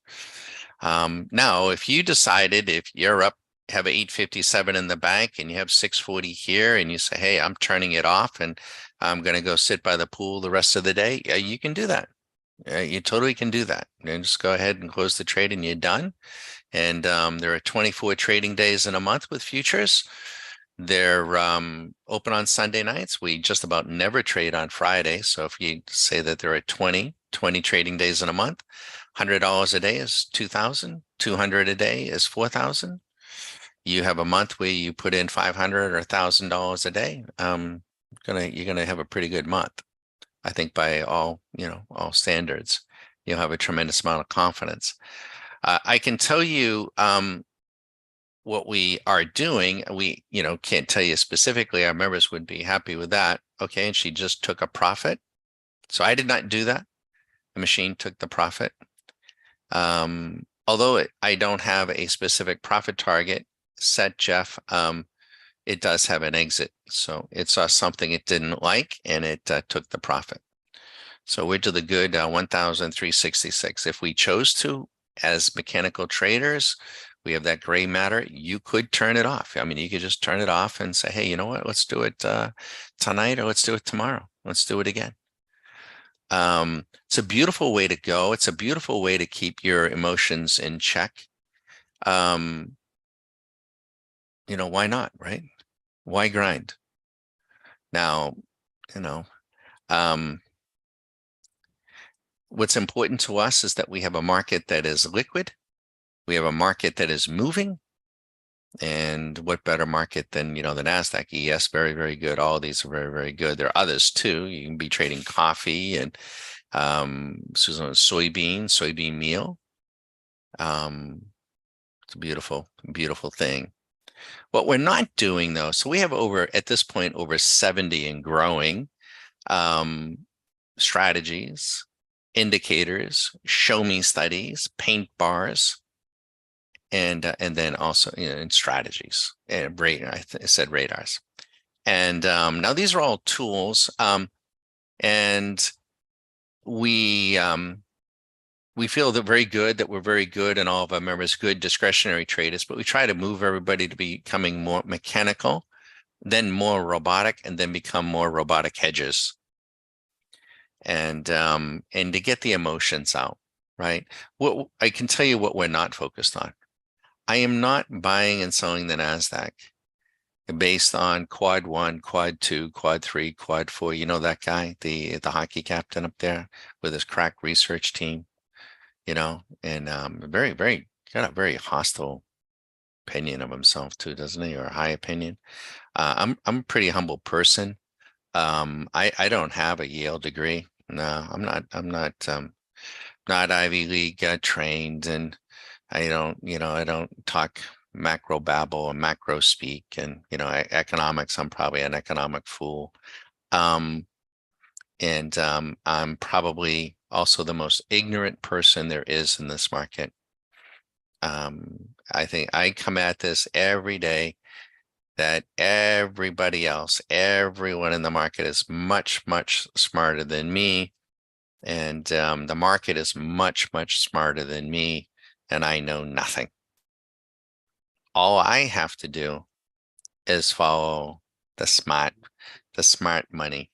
Now, if you decided, if you're up, have a 857 in the bank and you have 640 here and you say, hey, I'm turning it off and I'm going to go sit by the pool the rest of the day, yeah, you can do that. You totally can do that. And just go ahead and close the trade and you're done. And there are 24 trading days in a month with futures. They're open on Sunday nights. We just about never trade on Friday. So if you say that there are 20 trading days in a month, $100 a day is 2,000, 200 a day is 4,000. You have a month where you put in 500 or $1,000 a day. You're gonna have a pretty good month. I think by all, all standards, you'll have a tremendous amount of confidence. I can tell you what we are doing. We, can't tell you specifically. Our members would be happy with that. Okay, and she just took a profit. So I did not do that. The machine took the profit. Although I don't have a specific profit target set, Jeff, it does have an exit. So it saw something it didn't like and it took the profit. So we're to the good 1,366. If we chose to, as mechanical traders, we have that gray matter. You could turn it off. I mean, you could just turn it off and say, hey, you know what? Let's do it tonight or let's do it tomorrow. Let's do it again. It's a beautiful way to go. It's a beautiful way to keep your emotions in check. Why not, right? Why grind? Now, what's important to us is that we have a market that is liquid. We have a market that is moving. And what better market than, the NASDAQ ES, very, very good. All of these are very, very good. There are others too. You can be trading coffee and soybean meal. It's a beautiful, beautiful thing. What we're not doing though, so we have at this point, over 70 and growing strategies, indicators, show me studies, paint bars, and then also in strategies and I said radars. And now these are all tools, and we feel that we're very good, and all of our members good discretionary traders, but we try to move everybody to becoming more mechanical, then more robotic, and then become more robotic hedgers. And to get the emotions out, right? What I can tell you what we're not focused on. I am not buying and selling the NASDAQ based on quad 1, quad 2, quad 3, quad 4. You know that guy, the hockey captain up there with his crack research team, and very, very, got a very hostile opinion of himself too, doesn't he? Or a high opinion. I'm a pretty humble person. I don't have a Yale degree. No, I'm not Ivy League trained, and I don't talk macro babble and macro speak, and economics. I'm probably an economic fool, and I'm probably also the most ignorant person there is in this market. I think I come at this every day that everybody else, everyone in the market is much, much smarter than me. And the market is much, much smarter than me, and I know nothing. All I have to do is follow the smart money,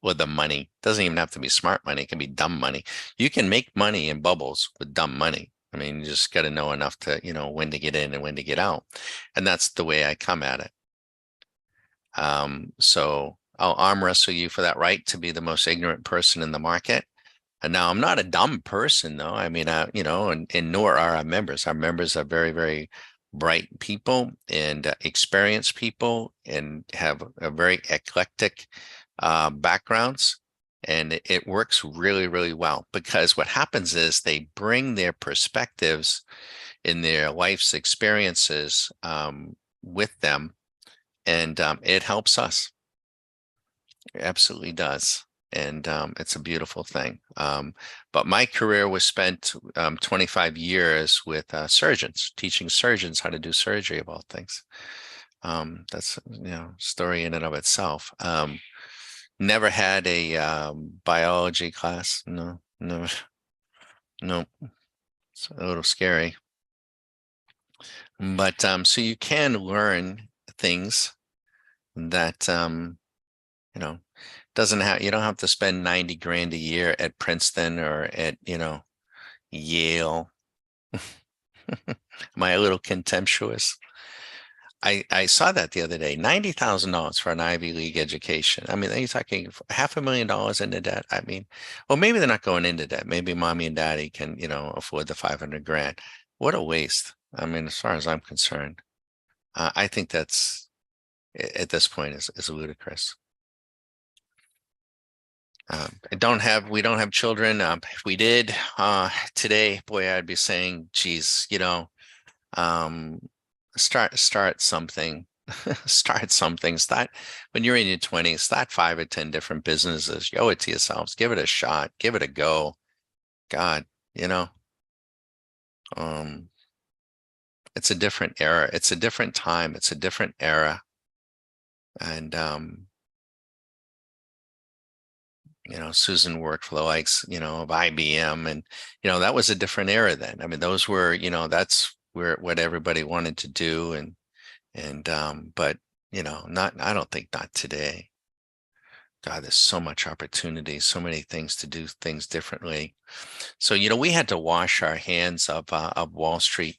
or the money. Doesn't even have to be smart money. It can be dumb money. You can make money in bubbles with dumb money. I mean, you just got to know enough to, when to get in and when to get out. And that's the way I come at it. So I'll arm wrestle you for that right to be the most ignorant person in the market. And now I'm not a dumb person, though. I mean, and nor are our members. Our members are very, very bright people and experienced people and have a very eclectic backgrounds. And it works really, really well, because what happens is they bring their perspectives in their life's experiences with them, and it helps us. It absolutely does. and it's a beautiful thing. But my career was spent 25 years with surgeons, teaching surgeons how to do surgery of all things. That's story in and of itself. Never had a biology class. No, no, no. It's a little scary. But so you can learn things that doesn't have you don't have to spend 90 grand a year at Princeton or at Yale. Am I a little contemptuous? I saw that the other day, $90,000 for an Ivy League education. I mean, are you talking $500,000 into debt? I mean, well, maybe they're not going into debt. Maybe mommy and daddy can, afford the 500 grand. What a waste. I mean, as far as I'm concerned, I think that's at this point is ludicrous. We don't have children. If we did, today, boy, I'd be saying, geez, um, start something, start something. Start when you're in your 20s, start 5 or 10 different businesses. You owe it to yourselves. Give it a shot. Give it a go. God, um, it's a different era. It's a different time. It's a different era. And Susan worked for the likes, of IBM, and that was a different era then. I mean, those were, that's where what everybody wanted to do, but not. I don't think not today. God, there's so much opportunity, so many things to do things differently. So we had to wash our hands of Wall Street,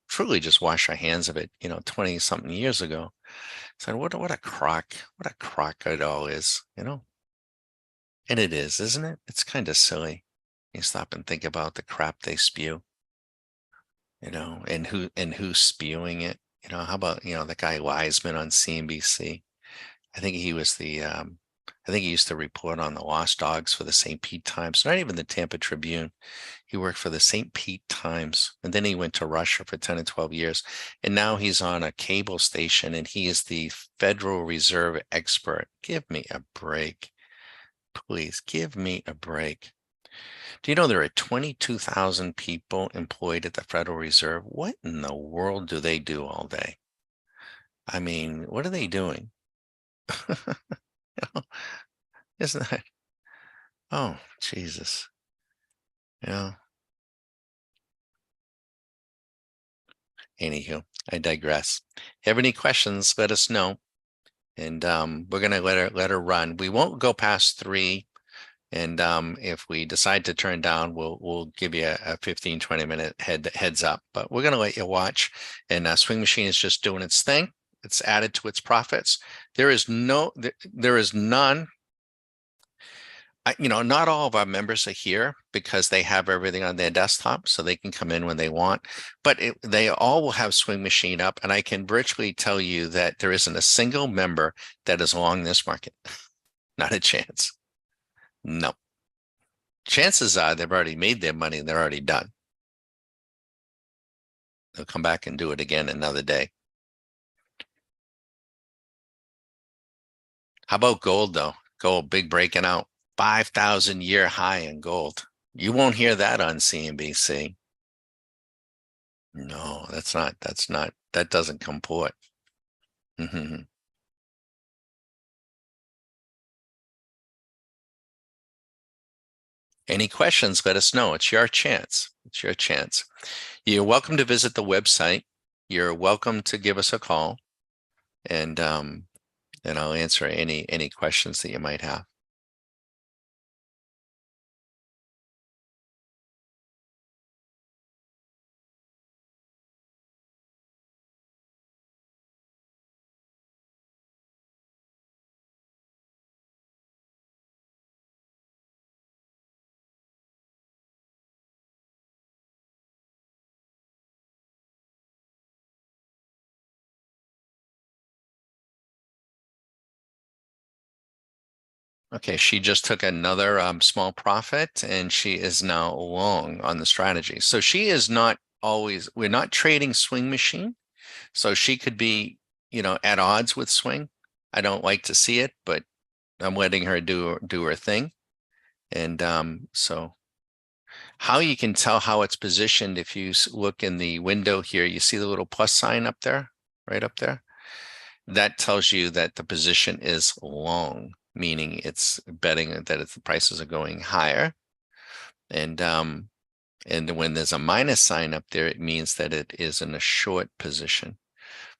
truly just wash our hands of it, 20 something years ago. So what a crock it all is, And it is, isn't it? It's kind of silly. You stop and think about the crap they spew, and who's spewing it. How about, the guy Wiseman on CNBC? I think he was I think he used to report on the Lost Dogs for the St. Pete Times, not even the Tampa Tribune. He worked for the St. Pete Times, and then he went to Russia for 10 or 12 years. And now he's on a cable station, and he is the Federal Reserve expert. Give me a break. Please give me a break. Do you know there are 22,000 people employed at the Federal Reserve? What in the world do they do all day? I mean, what are they doing? Isn't that? Oh, Jesus. Yeah. Anywho, I digress. Have any questions? Let us know. And we're gonna let her run. We won't go past 3. And if we decide to turn down, we'll give you a 15, 20-minute heads up. But we're gonna let you watch. And Swing Machine is just doing its thing. It's added to its profits. There is none. Not all of our members are here because they have everything on their desktop, so they can come in when they want. But they all will have Swing Machine up, and I can virtually tell you that there isn't a single member that is along this market. Not a chance. No. Chances are they've already made their money and they're already done. They'll come back and do it again another day. How about gold, though? Gold, big breaking out. 5,000 year high in gold. You won't hear that on CNBC. No, that doesn't comport. Mm-hmm. Any questions, let us know. It's your chance. It's your chance. You're welcome to visit the website. You're welcome to give us a call, and I'll answer any questions that you might have. Okay, she just took another small profit, and she is now long on the strategy. So she is not always, we're not trading Swing Machine. So she could be, at odds with Swing. I don't like to see it, but I'm letting her do her thing. And so how you can tell how it's positioned, if you look in the window here, you see the little plus sign up there, right up there? That tells you that the position is long, meaning it's betting that the prices are going higher. And when there's a minus sign up there, it means that it is in a short position.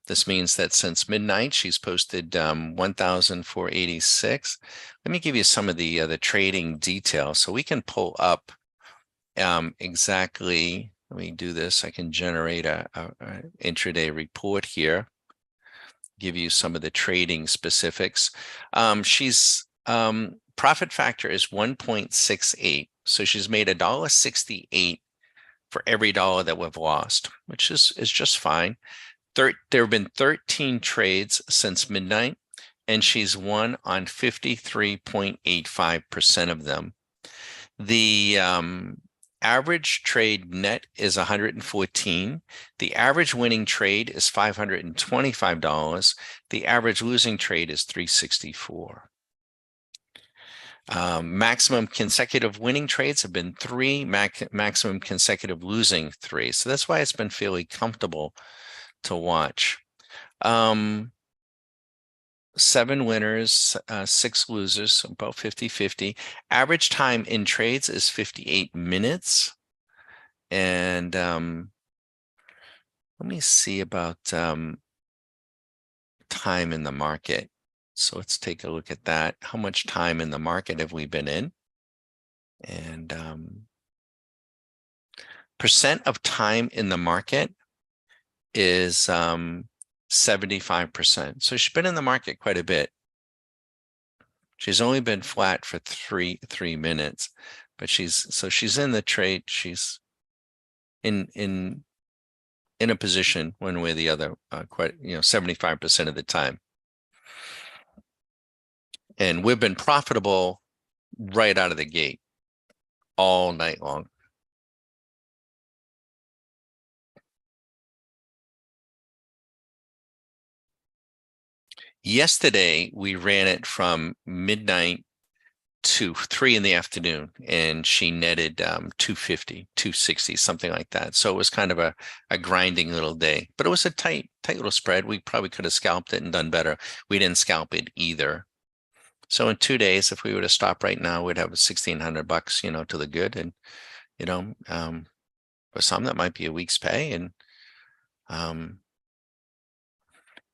This means that since midnight, she's posted 1,486. Let me give you some of the trading details so we can pull up exactly. Let me do this. I can generate a intraday report here, give you some of the trading specifics. She's profit factor is 1.68. So she's made $1.68 for every dollar that we've lost, which is just fine. There have been 13 trades since midnight, and she's won on 53.85% of them. The average trade net is 114. The average winning trade is $525. The average losing trade is 364. Maximum consecutive winning trades have been 3, maximum consecutive losing 3. So that's why it's been fairly comfortable to watch. 7 winners, 6 losers, about 50-50. Average time in trades is 58 minutes. And let me see about time in the market. So let's take a look at that. How much time in the market have we been in? And percent of time in the market is 75%. So she's been in the market quite a bit. She's only been flat for three minutes, but she's in the trade. She's in a position one way or the other, quite 75% of the time. And we've been profitable right out of the gate all night long. Yesterday, we ran it from midnight to 3 in the afternoon, and she netted 250, 260, something like that. So it was kind of a grinding little day, but it was a tight little spread. We probably could have scalped it and done better. We didn't scalp it either. So in 2 days, if we were to stop right now, we'd have $1,600, to the good. And, for some, that might be a week's pay. And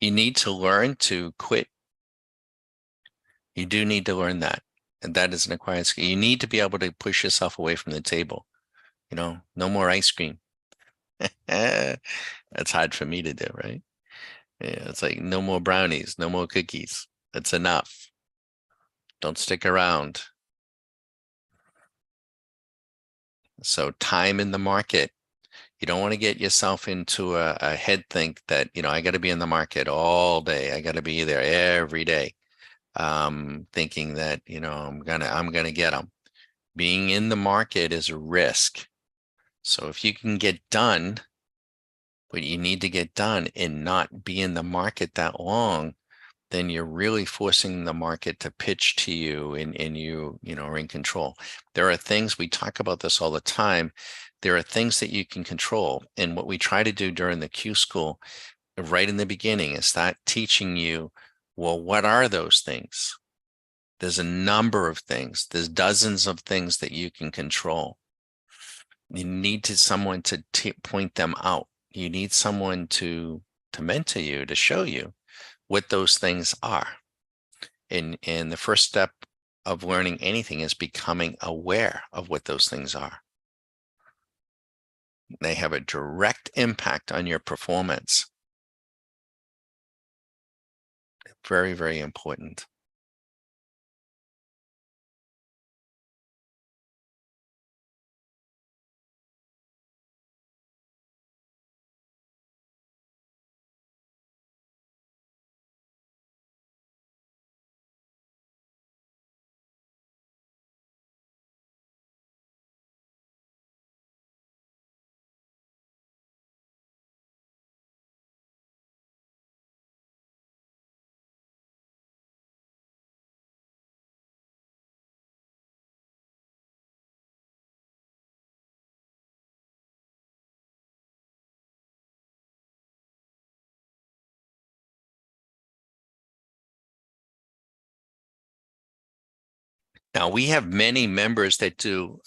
you need to learn to quit. You do need to learn that. And that is an acquired skill. You need to be able to push yourself away from the table. No more ice cream. That's hard for me to do, right? Yeah, it's like no more brownies, no more cookies. That's enough. Don't stick around. So time in the market. You don't want to get yourself into a head think that, I got to be in the market all day. I got to be there every day. Thinking that, I'm gonna get them. Being in the market is a risk. So if you can get done what you need to get done and not be in the market that long, then you're really forcing the market to pitch to you, and you are in control. There are things, we talk about this all the time. There are things that you can control. And what we try to do during the Q school right in the beginning is start teaching you, well, what are those things? There's a number of things. There's dozens of things that you can control. You need someone to point them out. You need someone to mentor you, to show you what those things are. And the first step of learning anything is becoming aware of what those things are. They have a direct impact on your performance. Very, very important. Now we have many members that do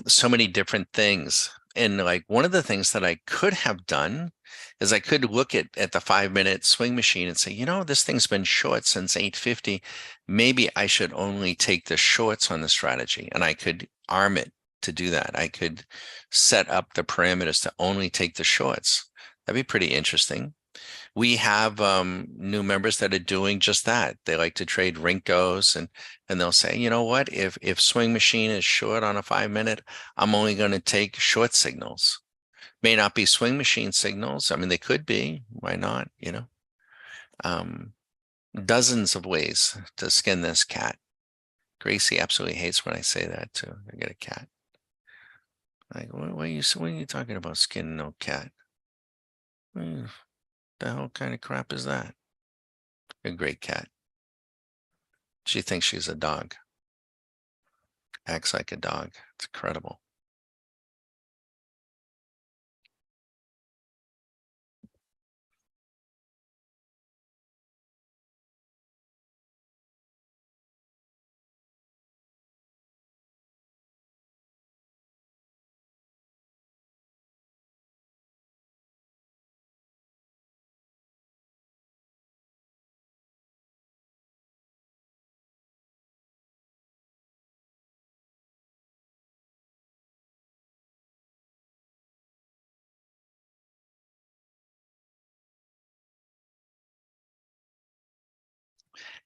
so many different things. And like one of the things that I could have done is I could look at the 5 minute swing machine and say, you know, this thing's been short since 850. Maybe I should only take the shorts on the strategy, and I could arm it to do that. I could set up the parameters to only take the shorts. That'd be pretty interesting. We have new members that are doing just that. They like to trade Rinkos, and they'll say, you know what, if swing machine is short on a 5 minute, I'm only going to take short signals. May not be swing machine signals. I mean, they could be. Why not? You know, um, dozens of ways to skin this cat. Gracie absolutely hates when I say that too. I get a cat. Like, what are you talking about? Skin no cat? The hell kind of crap is that? A great cat. She thinks she's a dog. Acts like a dog. It's incredible.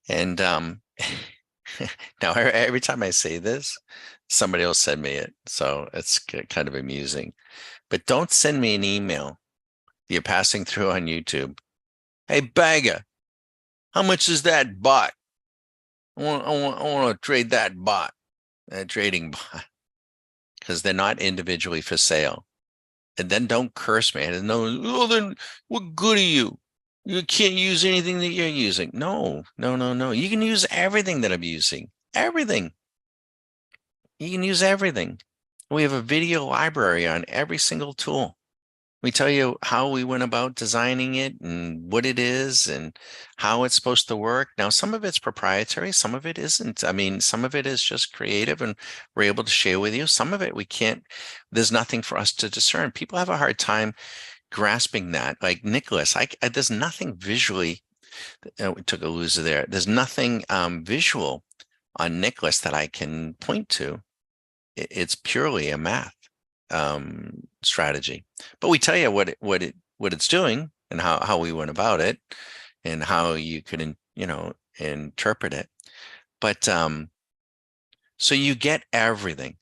And now every time I say this, somebody will send me it. So it's kind of amusing. But don't send me an email. You're passing through on YouTube. Hey, bagger, how much is that bot? I want to trade that bot, that trading bot, because they're not individually for sale. And then don't curse me. And no, oh, then what good are you? You can't use anything that you're using. No, no, no, no. You can use everything that I'm using. Everything. You can use everything. We have a video library on every single tool. We tell you how we went about designing it and what it is and how it's supposed to work. Now, some of it's proprietary, some of it isn't. I mean, some of it is just creative and we're able to share with you. Some of it we can't, there's nothing for us to discern. People have a hard time grasping that. Like Nicholas, there's nothing visually, we took a loser there. There's nothing visual on Nicholas that I can point to. It's purely a math strategy. But we tell you what it's doing and how we went about it and how you could interpret it. But so you get everything,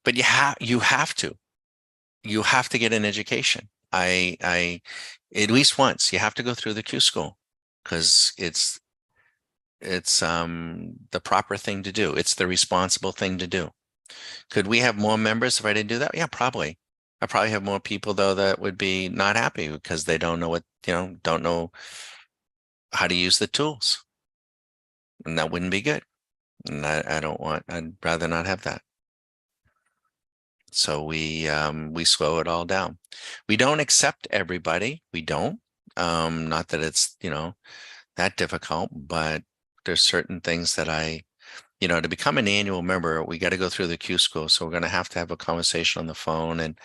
but you have to get an education. I at least once you have to go through the Q school because it's the proper thing to do. It's the responsible thing to do. Could we have more members if I didn't do that? Yeah, probably. I probably have more people though that would be not happy because they don't know don't know how to use the tools. And that wouldn't be good. And I'd rather not have that. So we slow it all down. We don't accept everybody. We don't. Not that it's, that difficult, but there's certain things that to become an annual member, we got to go through the Q school. So we're going to have a conversation on the phone and,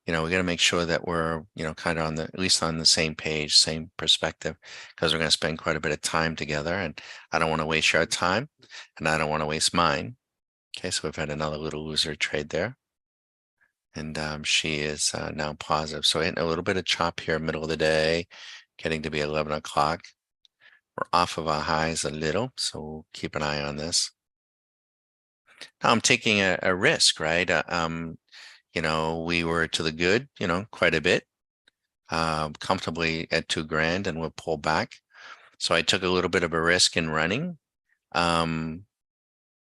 we got to make sure that we're, kind of at least on the same page, same perspective, because we're going to spend quite a bit of time together and I don't want to waste your time and I don't want to waste mine. Okay. So we've had another little loser trade there and she is now positive. So hitting a little bit of chop here, middle of the day, getting to be 11 o'clock. We're off of our highs a little, so we'll keep an eye on this. Now I'm taking a risk, right? We were to the good, quite a bit, comfortably at 2 grand, and we'll pull back. So I took a little bit of a risk in running.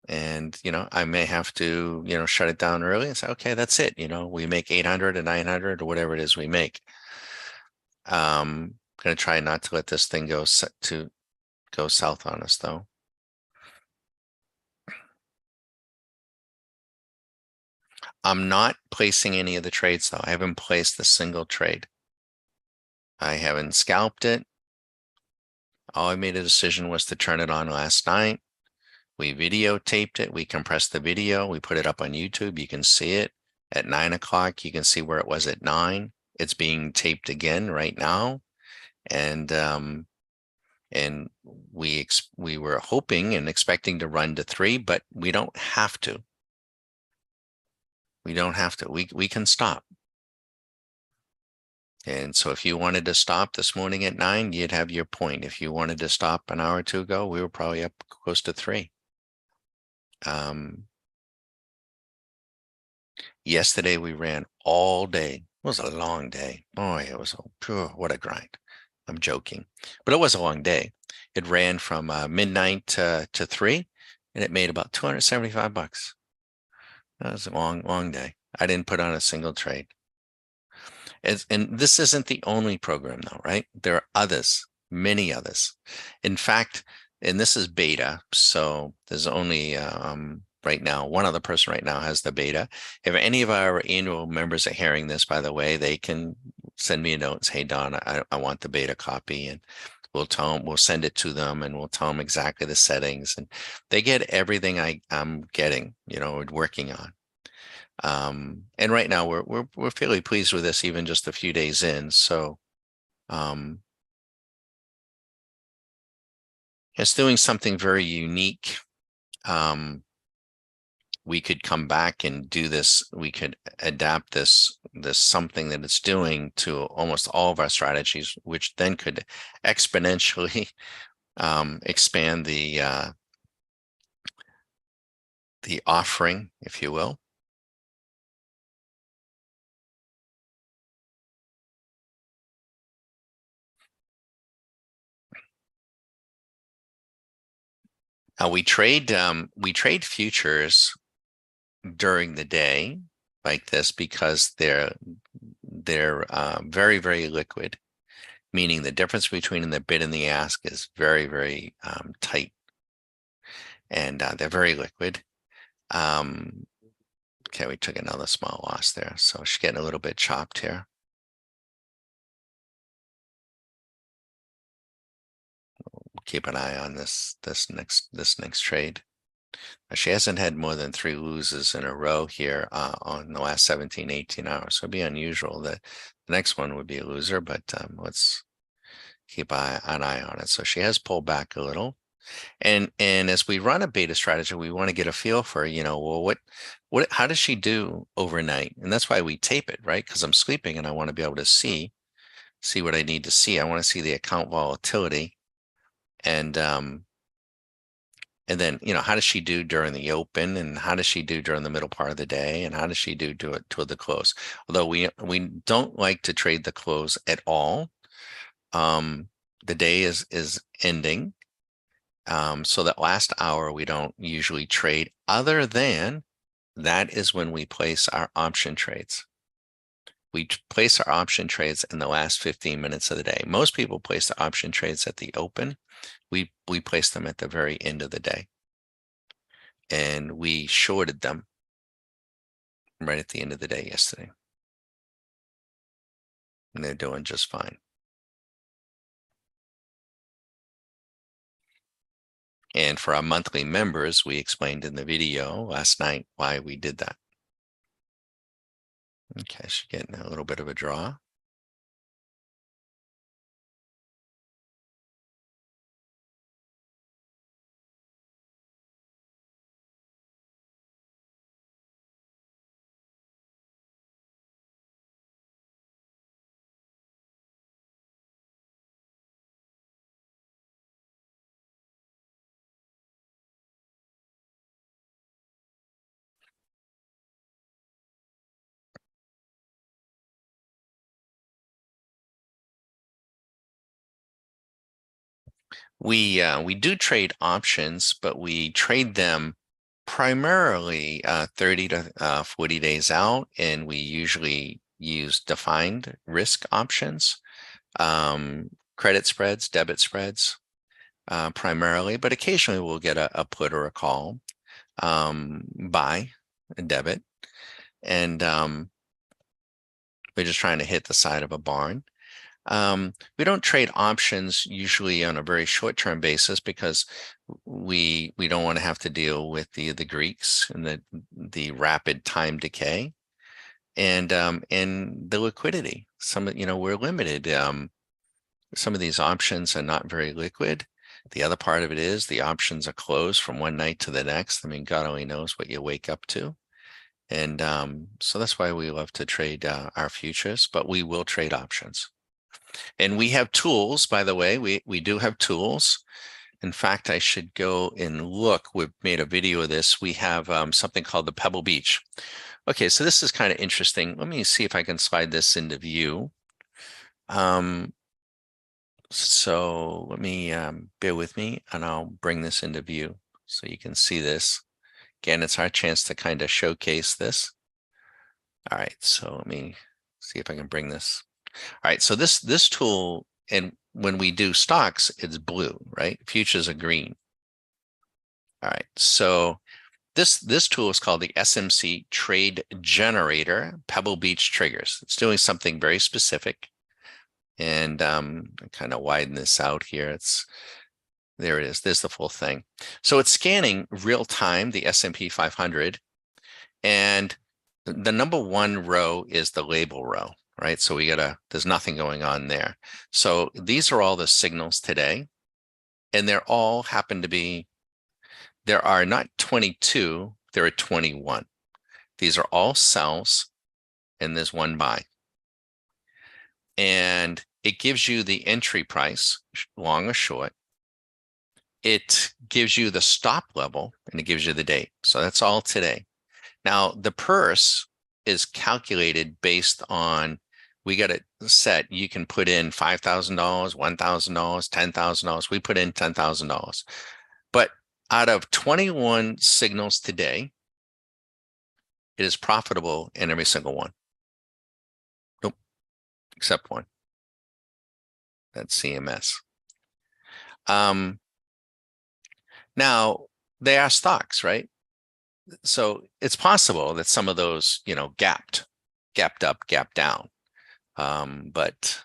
And I may have to, shut it down early and say, okay, that's it. We make 800 or 900 or whatever it is we make. Going to try not to let this thing go south on us though. I'm not placing any of the trades though. I haven't placed a single trade. I haven't scalped it. All I made a decision was to turn it on last night. We videotaped it. We compressed the video. We put it up on YouTube. You can see it at 9 o'clock. You can see where it was at 9. It's being taped again right now. And we were hoping and expecting to run to 3, but we don't have to. We don't have to. We can stop. And so if you wanted to stop this morning at 9, you'd have your point. If you wanted to stop an hour or two ago, we were probably up close to 3. Yesterday we ran all day. It was a long day. Boy, it was what a grind. I'm joking, but it was a long day. It ran from midnight to 3, and it made about $275. That was a long, long day. I didn't put on a single trade. And this isn't the only program though, right? There are others, many others. In fact, and this is beta, so there's only right now, one other person right now has the beta. If any of our annual members are hearing this, by the way, they can send me a note and say, hey, Don, I want the beta copy. And we'll tell them, we'll send it to them, and we'll tell them exactly the settings. And they get everything I'm getting, working on. And right now we're fairly pleased with this, even just a few days in. So it's doing something very unique. We could come back and do this. We could adapt this something that it's doing to almost all of our strategies, which then could exponentially expand the offering, if you will. We trade futures during the day like this because they're very, very liquid, meaning the difference between the bid and the ask is very, very tight, and they're very liquid. Okay, we took another small loss there, so she's getting a little bit chopped here. Keep an eye on this next trade. She hasn't had more than 3 loses in a row here on the last 17, 18 hours. So it'd be unusual that the next one would be a loser, but let's keep an eye on it. So she has pulled back a little. And as we run a beta strategy, we want to get a feel for, well, how does she do overnight? And that's why we tape it, right? Because I'm sleeping and I want to be able to see what I need to see. I want to see the account volatility. And then, how does she do during the open, and how does she do during the middle part of the day, and how does she do it toward the close? Although we don't like to trade the close at all. The day is ending. So that last hour, we don't usually trade, other than that is when we place our option trades. We place our option trades in the last 15 minutes of the day. Most people place the option trades at the open. We place them at the very end of the day. And we shorted them right at the end of the day yesterday. And they're doing just fine. And for our monthly members, we explained in the video last night why we did that. Okay, she's getting a little bit of a draw. We do trade options, but we trade them primarily 30 to 40 days out, and we usually use defined risk options, credit spreads, debit spreads, primarily, but occasionally we'll get a put or a call, buy a debit, and we're just trying to hit the side of a barn. We don't trade options usually on a very short-term basis because we don't want to have to deal with the Greeks and the rapid time decay and the liquidity. We're limited. Some of these options are not very liquid. The other part of it is the options are closed from one night to the next. I mean, God only knows what you wake up to. And so that's why we love to trade our futures, but we will trade options. And we have tools, by the way, we do have tools. In fact, I should go and look. We've made a video of this. We have something called the Pebble Beach. Okay, so this is kind of interesting. Let me see if I can slide this into view. So let me bear with me and I'll bring this into view so you can see this. Again, it's our chance to kind of showcase this. All right, so let me see if I can bring this. All right, so this tool, and when we do stocks, it's blue, right? Futures are green. All right, so this tool is called the SMC Trade Generator Pebble Beach Triggers. It's doing something very specific. And kind of widen this out here. There it is. There's the full thing. So it's scanning real time, the S&P 500. And the number one row is the label row, right? So there's nothing going on there. So these are all the signals today. And they're all happen to be, there are not 22, there are 21. These are all sells and there's one buy. And it gives you the entry price, long or short. It gives you the stop level and it gives you the date. So that's all today. Now, the purse is calculated based on, we got it set. You can put in $5,000, $1,000, $10,000. We put in $10,000. But out of 21 signals today, it is profitable in every single one. Nope, except one. That's CMS. Now, they are stocks, right? So it's possible that some of those, gapped up, gapped down. But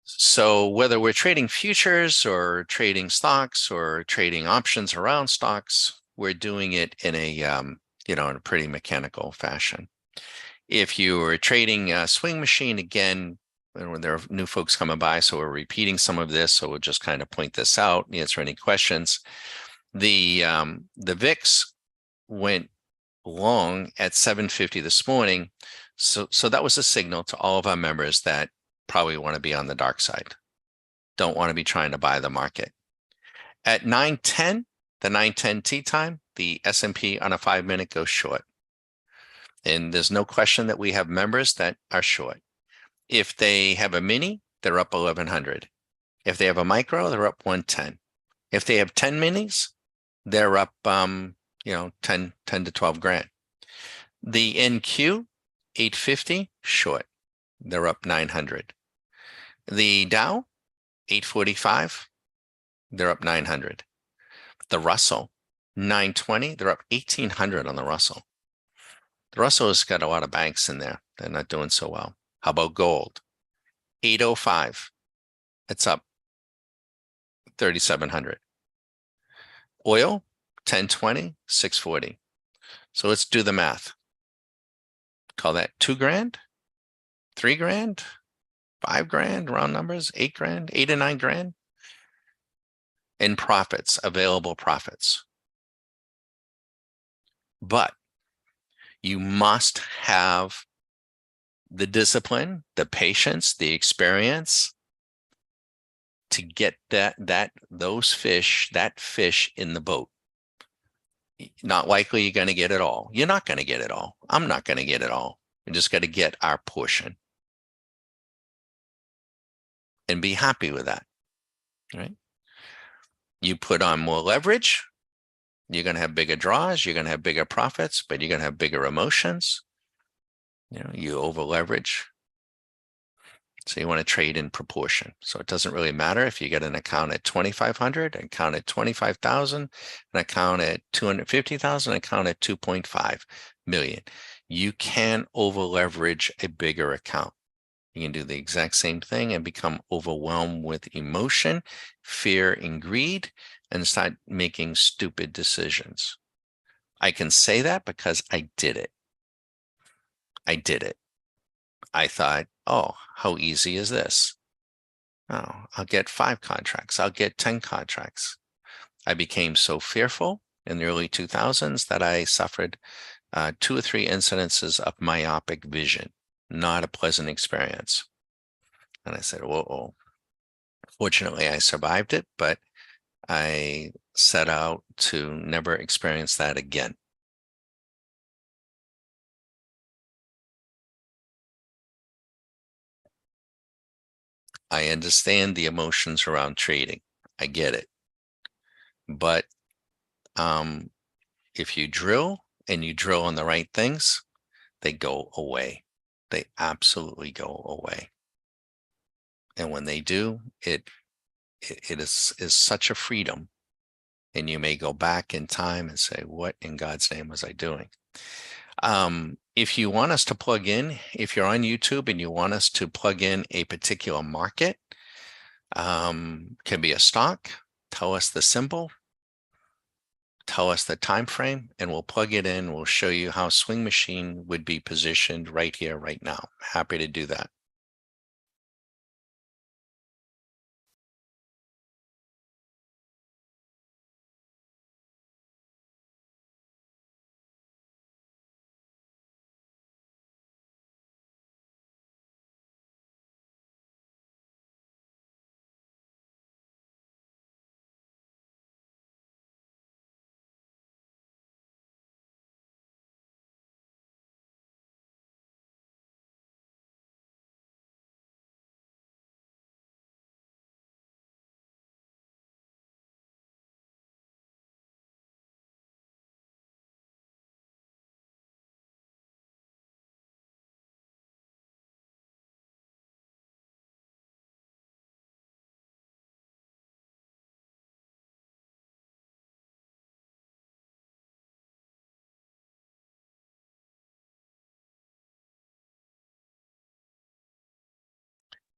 so whether we're trading futures or trading stocks or trading options around stocks, we're doing it in in a pretty mechanical fashion. If you are trading a swing machine, again, when there are new folks coming by, so we're repeating some of this, so we'll just kind of point this out, answer any questions. The VIX went long at 750 this morning, so that was a signal to all of our members that probably want to be on the dark side, don't want to be trying to buy the market. At 9:10, the 9:10 tea time, the S&P on a 5-minute goes short. And there's no question that we have members that are short. If they have a mini, they're up 1,100. If they have a micro, they're up 110. If they have 10 minis, they're up, 10 to 12 grand. The NQ 850 short, they're up 900. The Dow 845, they're up 900. The Russell 920, they're up 1,800 on the Russell. The Russell has got a lot of banks in there. They're not doing so well. How about gold? 805. It's up 3,700. Oil, 1020, 640. So let's do the math. Call that 2 grand, 3 grand, 5 grand, round numbers, 8 grand, 8 or 9 grand in profits, available profits. But you must have the discipline, the patience, the experience to get that fish in the boat. Not likely you're going to get it all. You're not going to get it all. I'm not going to get it all. We just got to get our portion and be happy with that, right? You put on more leverage, you're going to have bigger draws, you're going to have bigger profits, but you're going to have bigger emotions. You over leverage. So you want to trade in proportion. So it doesn't really matter if you get an account at 2,500, an account at 25,000, an account at 250,000, an account at 2.5 million. You can over leverage a bigger account. You can do the exact same thing and become overwhelmed with emotion, fear, and greed, and start making stupid decisions. I can say that because I did it. I did it. I thought, oh, how easy is this? Oh, I'll get 5 contracts. I'll get 10 contracts. I became so fearful in the early 2000s that I suffered 2 or 3 incidences of myopic vision. Not a pleasant experience. And I said, whoa. Fortunately, I survived it, but I set out to never experience that again. I understand the emotions around trading. I get it. But um, if you drill and you drill on the right things, they go away. They absolutely go away. And when they do, it is such a freedom. And you may go back in time and say, what in God's name was I doing? If you want us to plug in, if you're on YouTube and you want us to plug in a particular market, can be a stock, tell us the symbol, tell us the time frame, and we'll plug it in. We'll show you how Swing Machine would be positioned right here, right now. Happy to do that.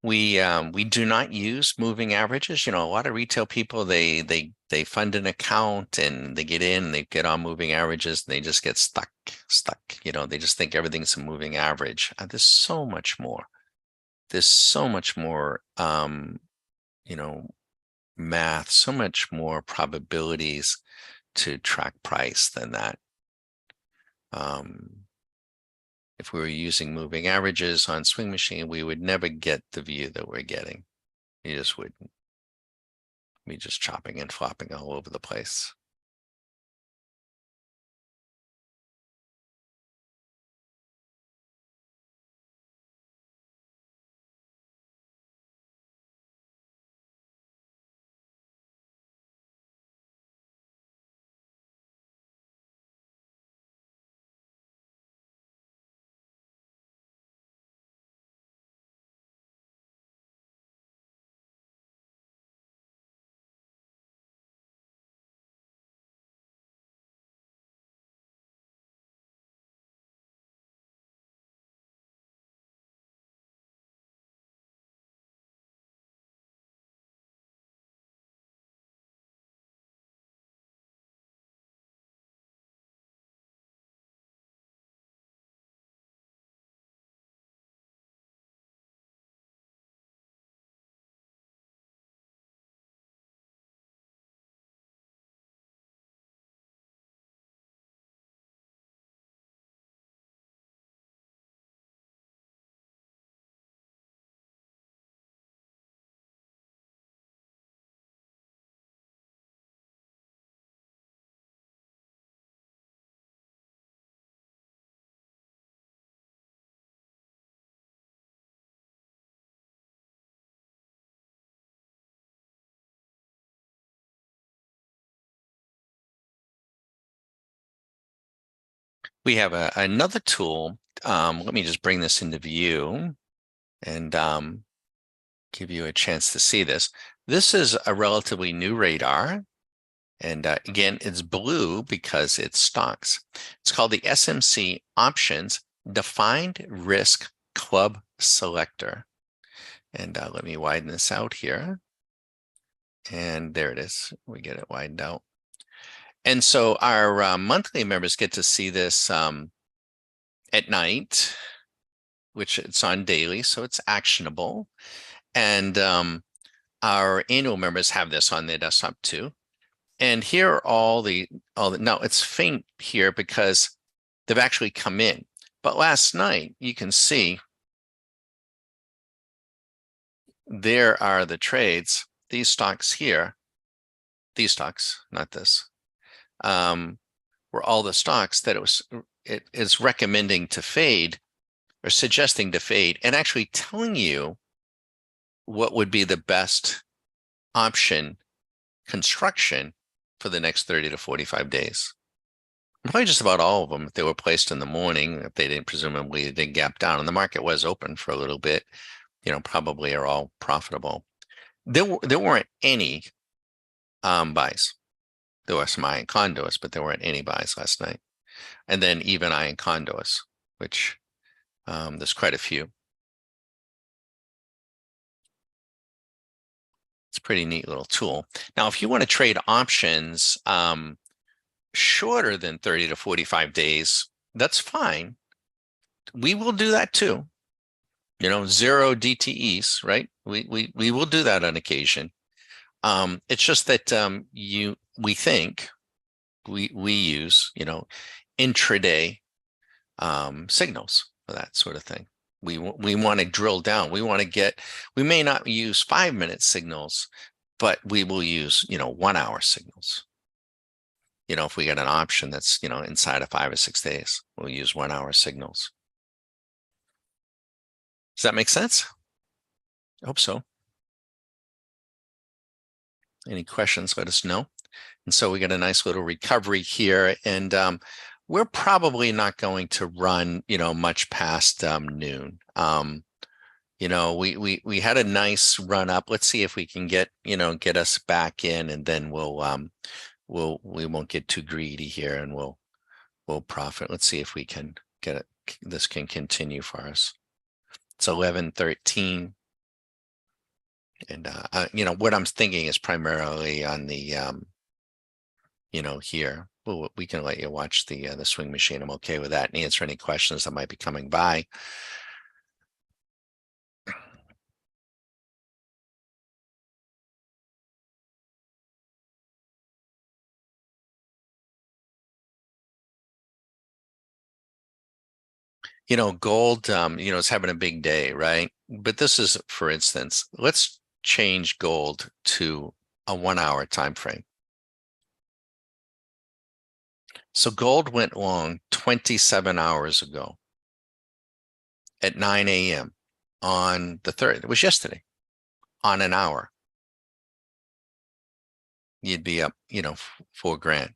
We do not use moving averages. You know, a lot of retail people they fund an account and they get in and they get on moving averages and they just get stuck. You know, they just think everything's a moving average. There's so much more. There's so much more you know, math, so much more probabilities to track price than that. Um, if we were using moving averages on Swing Machine, we would never get the view that we're getting. You just wouldn't. Be just chopping and flopping all over the place. We have another tool. Let me just bring this into view and give you a chance to see this. This is a relatively new radar. And again, it's blue because it's stocks. It's called the SMC Options Defined Risk club selector. And let me widen this out here. And there it is. We get it widened out. And so our monthly members get to see this at night, which it's on daily, so it's actionable. And our annual members have this on their desktop too. And here are all the now it's faint here because they've actually come in. But last night you can see there are the trades. These stocks here, these stocks, not this, were all the stocks that it is recommending to fade or suggesting to fade and actually telling you what would be the best option construction for the next 30 to 45 days. Probably just about all of them, if they were placed in the morning, if they didn't, presumably they gap down and the market was open for a little bit, probably are all profitable. There weren't any buys. There were some iron conduits, but there weren't any buys last night. And then even iron conduits, which there's quite a few. It's a pretty neat little tool. Now, if you want to trade options shorter than 30 to 45 days, that's fine. We will do that too. 0 DTEs, right? We will do that on occasion. It's just that we think we use intraday signals for that sort of thing. We want to drill down. We may not use 5-minute signals, but we will use 1 hour signals. If we get an option that's inside of 5 or 6 days, we'll use 1 hour signals. Does that make sense? I hope so. Any questions, let us know. And so we got a nice little recovery here, and we're probably not going to run, much past noon. We had a nice run up. Let's see if we can get us back in, and then we won't get too greedy here, and we'll profit. Let's see if we can get it. This can continue for us. It's 11:13. And what I'm thinking is primarily on the here. Well, we can let you watch the swing machine. I'm okay with that, and answer any questions that might be coming by. Gold, is having a big day, right? But this is, for instance, let's change gold to a 1 hour time frame. So gold went long 27 hours ago at 9 a.m. on the 3rd. It was yesterday, on an hour. You'd be up, $4,000.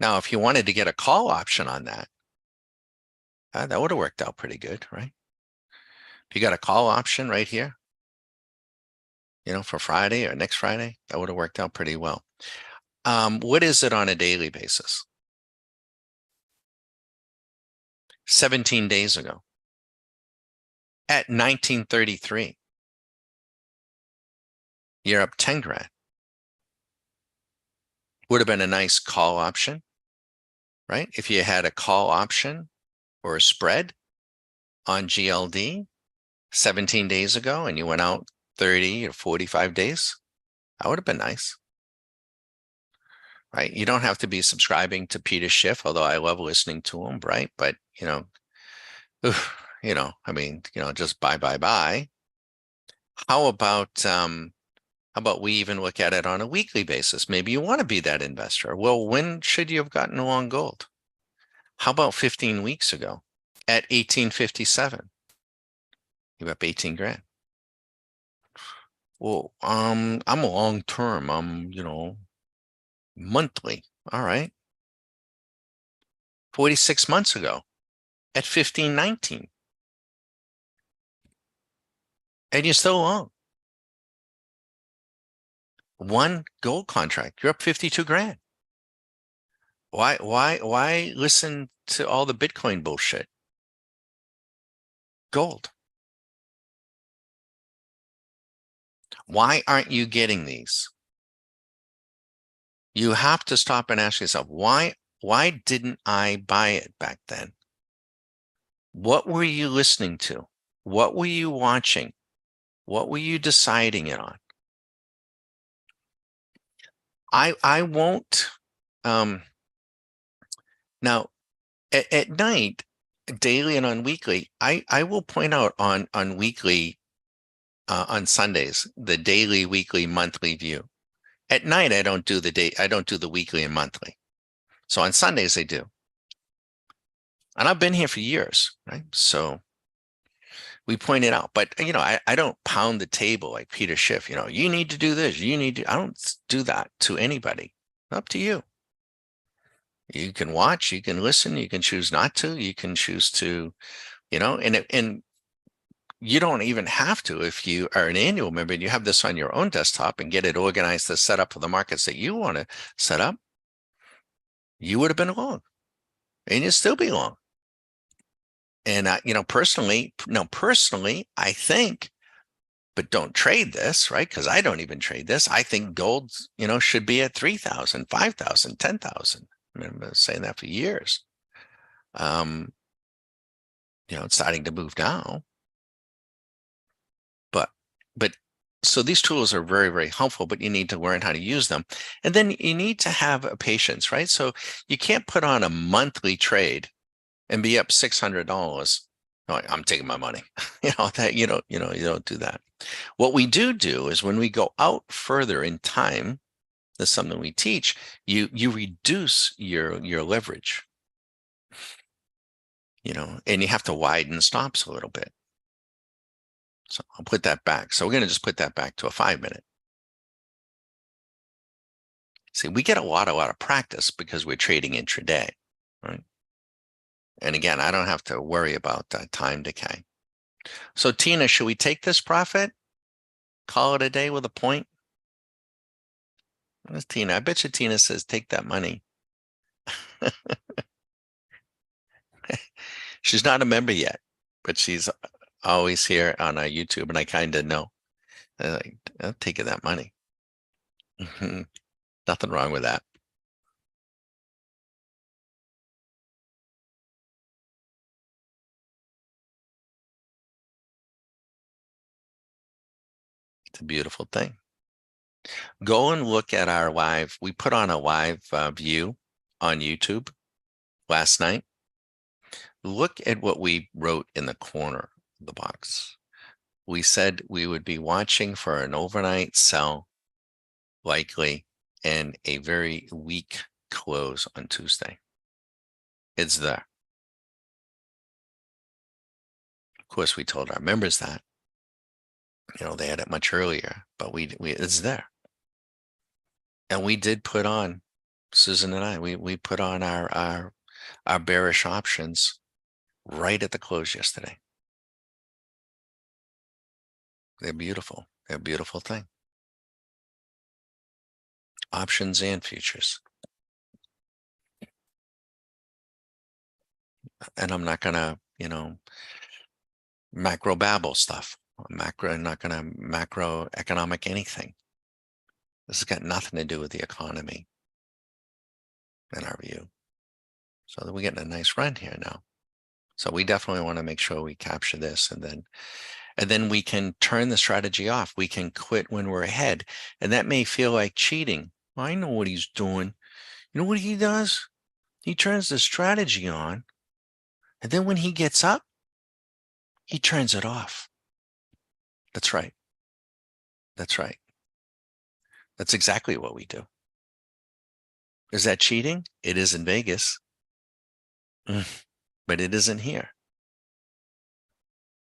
Now, if you wanted to get a call option on that, that would have worked out pretty good, right? If you got a call option right here, for Friday or next Friday, that would have worked out pretty well. What is it on a daily basis? 17 days ago at 1933. You're up $10,000. Would have been a nice call option, right? If you had a call option or a spread on GLD 17 days ago and you went out 30 or 45 days, that would have been nice, right? You don't have to be subscribing to Peter Schiff, although I love listening to him, right? But, just buy. How about we even look at it on a weekly basis? Maybe you want to be that investor. Well, when should you have gotten long gold? How about 15 weeks ago at 1857? You're up $18,000. Well, I'm a long term. I'm, monthly. All right. 46 months ago at 1519. And you're still long. One gold contract, you're up $52,000. Why listen to all the Bitcoin bullshit? Gold. Why aren't you getting these? You have to stop and ask yourself, why didn't I buy it back then? What were you listening to? What were you watching? What were you deciding it on? I won't now at night, daily and on weekly, I will point out on weekly on Sundays, the daily, weekly, monthly view. At night, I don't do the weekly and monthly. So on Sundays I do. And I've been here for years, right? So we point it out, but I don't pound the table like Peter Schiff, you need to do this, I don't do that to anybody. Up to you. You can watch, you can listen, you can choose not to, you can choose to, and you don't even have to if you are an annual member and you have this on your own desktop and get it organized to set up for the markets that you want to set up. You would have been long, and you'd still be long. And personally, I think, but don't trade this, right? Because I don't even trade this. I think gold, should be at 3,000, 5,000, 10,000. I mean, I've been saying that for years. It's starting to move now. But so these tools are very, very helpful, but you need to learn how to use them. And then you need to have a patience, right? So you can't put on a monthly trade and be up $600. No, I'm taking my money. You don't do that. What we do is when we go out further in time, that's something we teach, you reduce your leverage, and you have to widen stops a little bit. So I'll put that back. So we're going to just put that back to a 5-minute. See, we get a lot of practice because we're trading intraday, right? And again, I don't have to worry about time decay. So Tina, should we take this profit? Call it a day with a point? Where's Tina? I bet you Tina says, take that money. She's not a member yet, but she's always here on our YouTube, and I kind of know. I'll take that money. Nothing wrong with that. It's a beautiful thing. Go and look at our live. We put on a live view on YouTube last night. Look at what we wrote in the corner of the box. We said we would be watching for an overnight sell, likely, and a very weak close on Tuesday. It's there. Of course, we told our members that. They had it much earlier, but it's there. And we did put on, Susan and I, we put on our bearish options right at the close yesterday. They're beautiful. They're a beautiful thing. Options and futures. And I'm not gonna, macro babble stuff. Not gonna macroeconomic anything. This has got nothing to do with the economy, in our view. So we're getting a nice run here now. So we definitely want to make sure we capture this, and then we can turn the strategy off. We can quit when we're ahead. And that may feel like cheating. Well, I know what he's doing. You know what he does? He turns the strategy on, and then when he gets up, he turns it off. That's right. That's right. That's exactly what we do. Is that cheating? It is in Vegas, but it isn't here.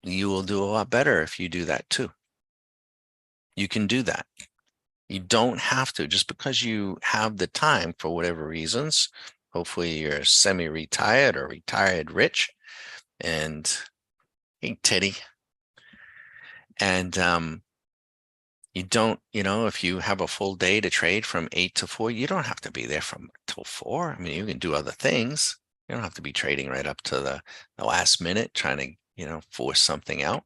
You will do a lot better if you do that too. You can do that. You don't have to, just because you have the time for whatever reasons. Hopefully you're semi-retired or retired rich. And hey, Teddy. And you don't, if you have a full day to trade from 8 to 4, you don't have to be there till 4. I mean, you can do other things. You don't have to be trading right up to the last minute trying to force something out.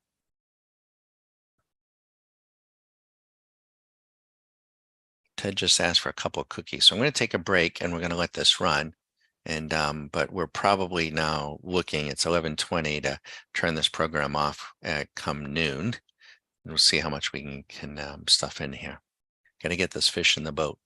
Ted just asked for a couple of cookies. So I'm going to take a break and we're going to let this run. And but we're probably now looking, it's 11:20 to turn this program off at come noon. And we'll see how much we can stuff in here. Got to get this fish in the boat.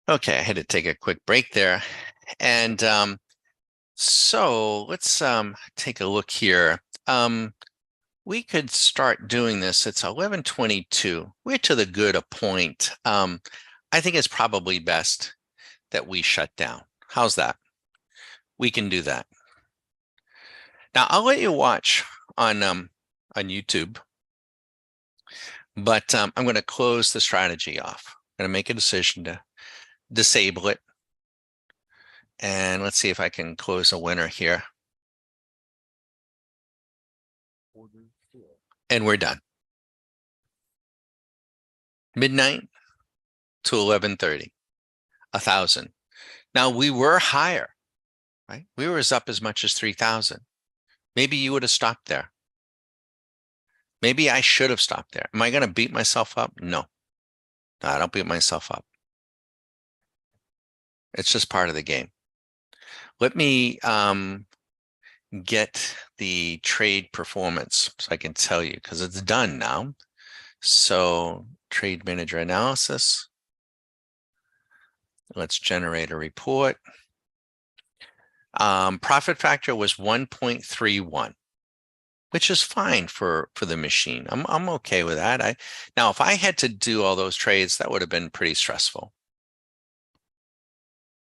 Okay, I had to take a quick break there. And so let's take a look here. We could start doing this. It's 11:22. We're to the good a point. I think it's probably best that we shut down. How's that? We can do that. Now I'll let you watch on YouTube, but I'm going to close the strategy off. I'm going to make a decision to disable it. And let's see if I can close a winner here. And we're done. Midnight to 11:30, 1,000. Now we were higher, right? We were up as much as 3,000. Maybe you would have stopped there. Maybe I should have stopped there. Am I going to beat myself up? No, I don't beat myself up. It's just part of the game. Let me get the trade performance so I can tell you, because it's done now. So trade manager analysis. Let's generate a report. Profit factor was 1.31, which is fine for the machine. I'm okay with that. Now, if I had to do all those trades, that would have been pretty stressful.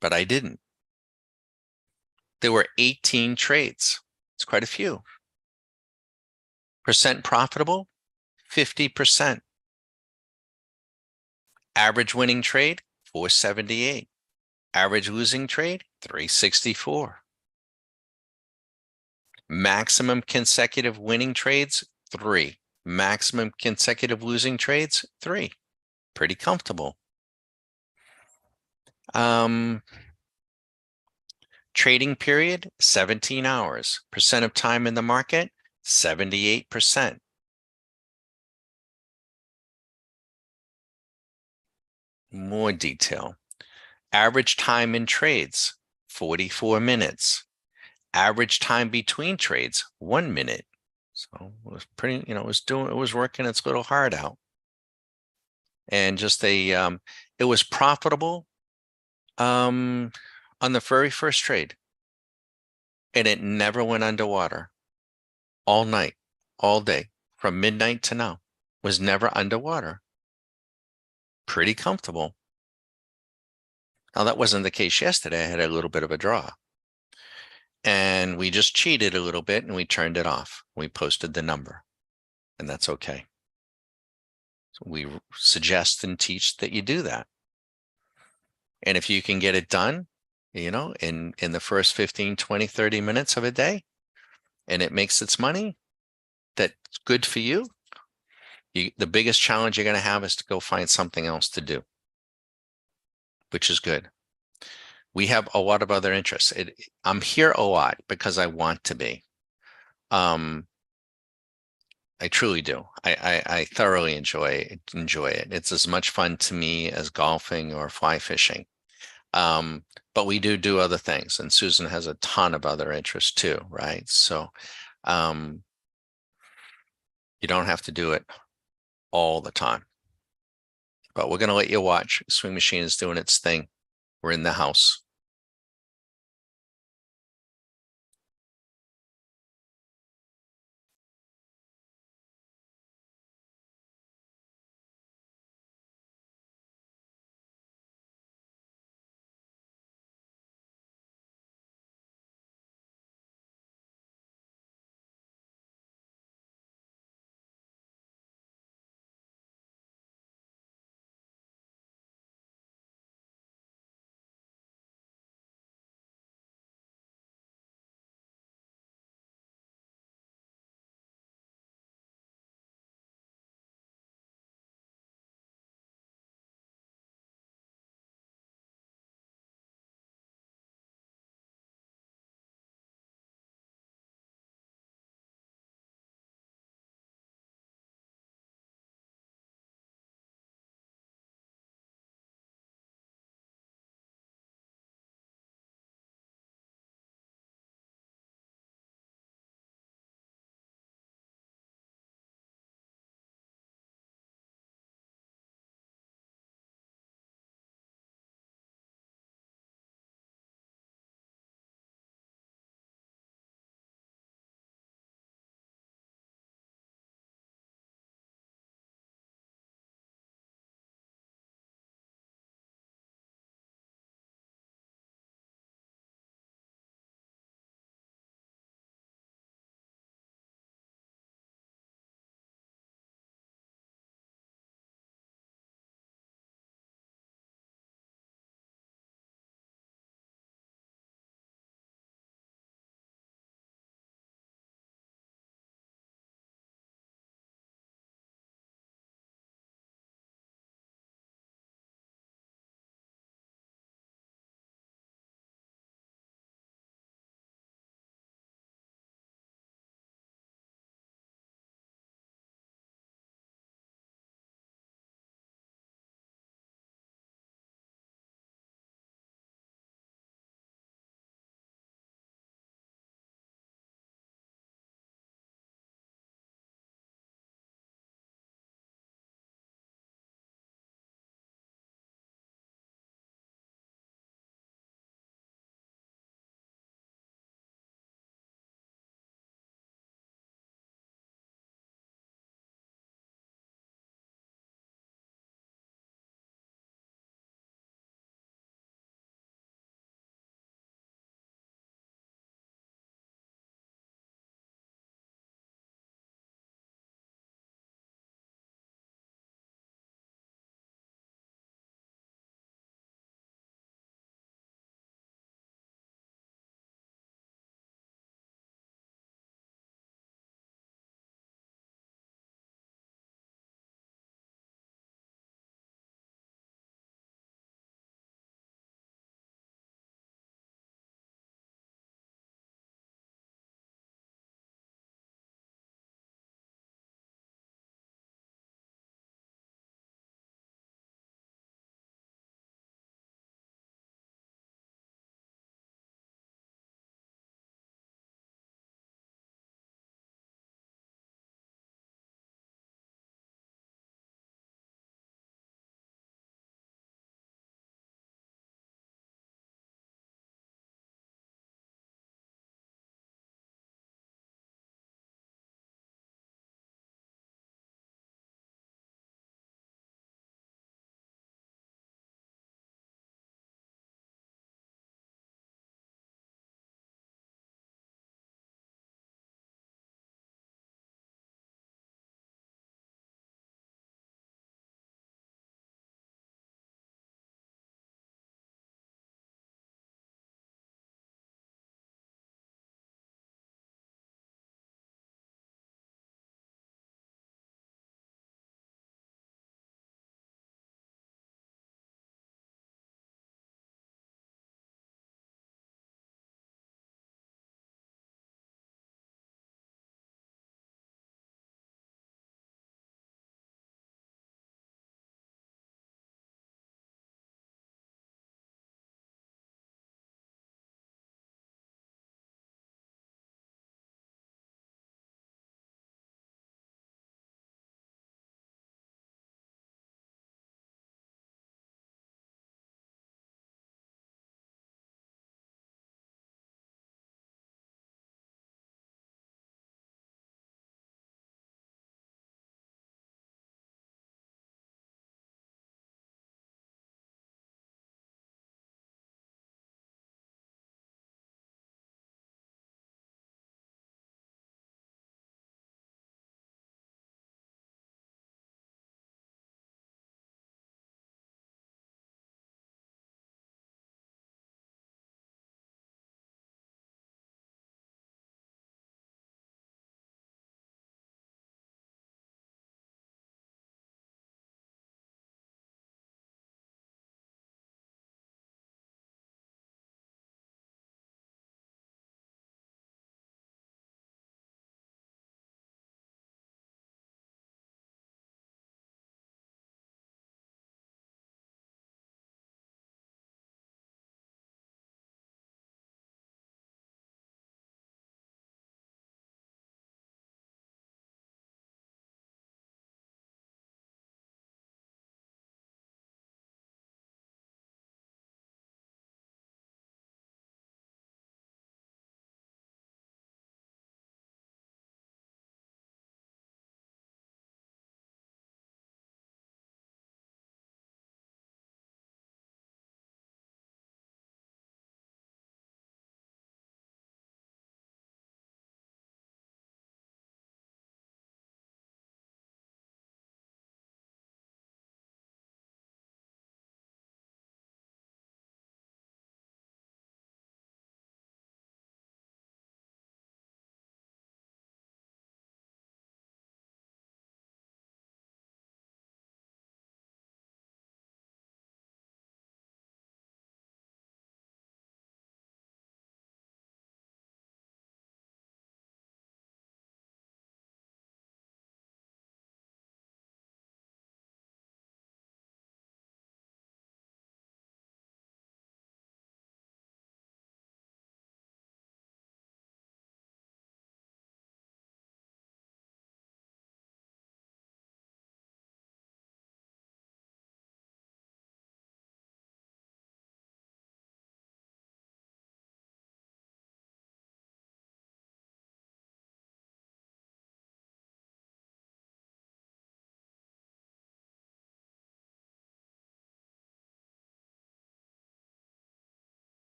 But I didn't. There were 18 trades. It's quite a few. Percent profitable, 50%. Average winning trade, 478. Average losing trade, 364. Maximum consecutive winning trades, 3. Maximum consecutive losing trades, 3. Pretty comfortable. Trading period, 17 hours. Percent of time in the market, 78%. More detail. Average time in trades, 44 minutes. Average time between trades, 1 minute. So it was pretty, it was working its little heart out. And just it was profitable on the very first trade. And it never went underwater. All night, all day, from midnight to now, was never underwater. Pretty comfortable. Now, that wasn't the case yesterday. I had a little bit of a draw. And we just cheated a little bit and we turned it off. We posted the number, and that's okay. So we suggest and teach that you do that. And if you can get it done, in the first 15, 20, 30 minutes of a day, and it makes its money, that's good for you. The biggest challenge you're going to have is to go find something else to do, which is good. We have a lot of other interests. I'm here a lot because I want to be. I truly do. I thoroughly enjoy it. It's as much fun to me as golfing or fly fishing. But we do other things, and Susan has a ton of other interests too, right? So um, you don't have to do it all the time. But we're going to let you watch. Swing Machine is doing its thing. We're in the house.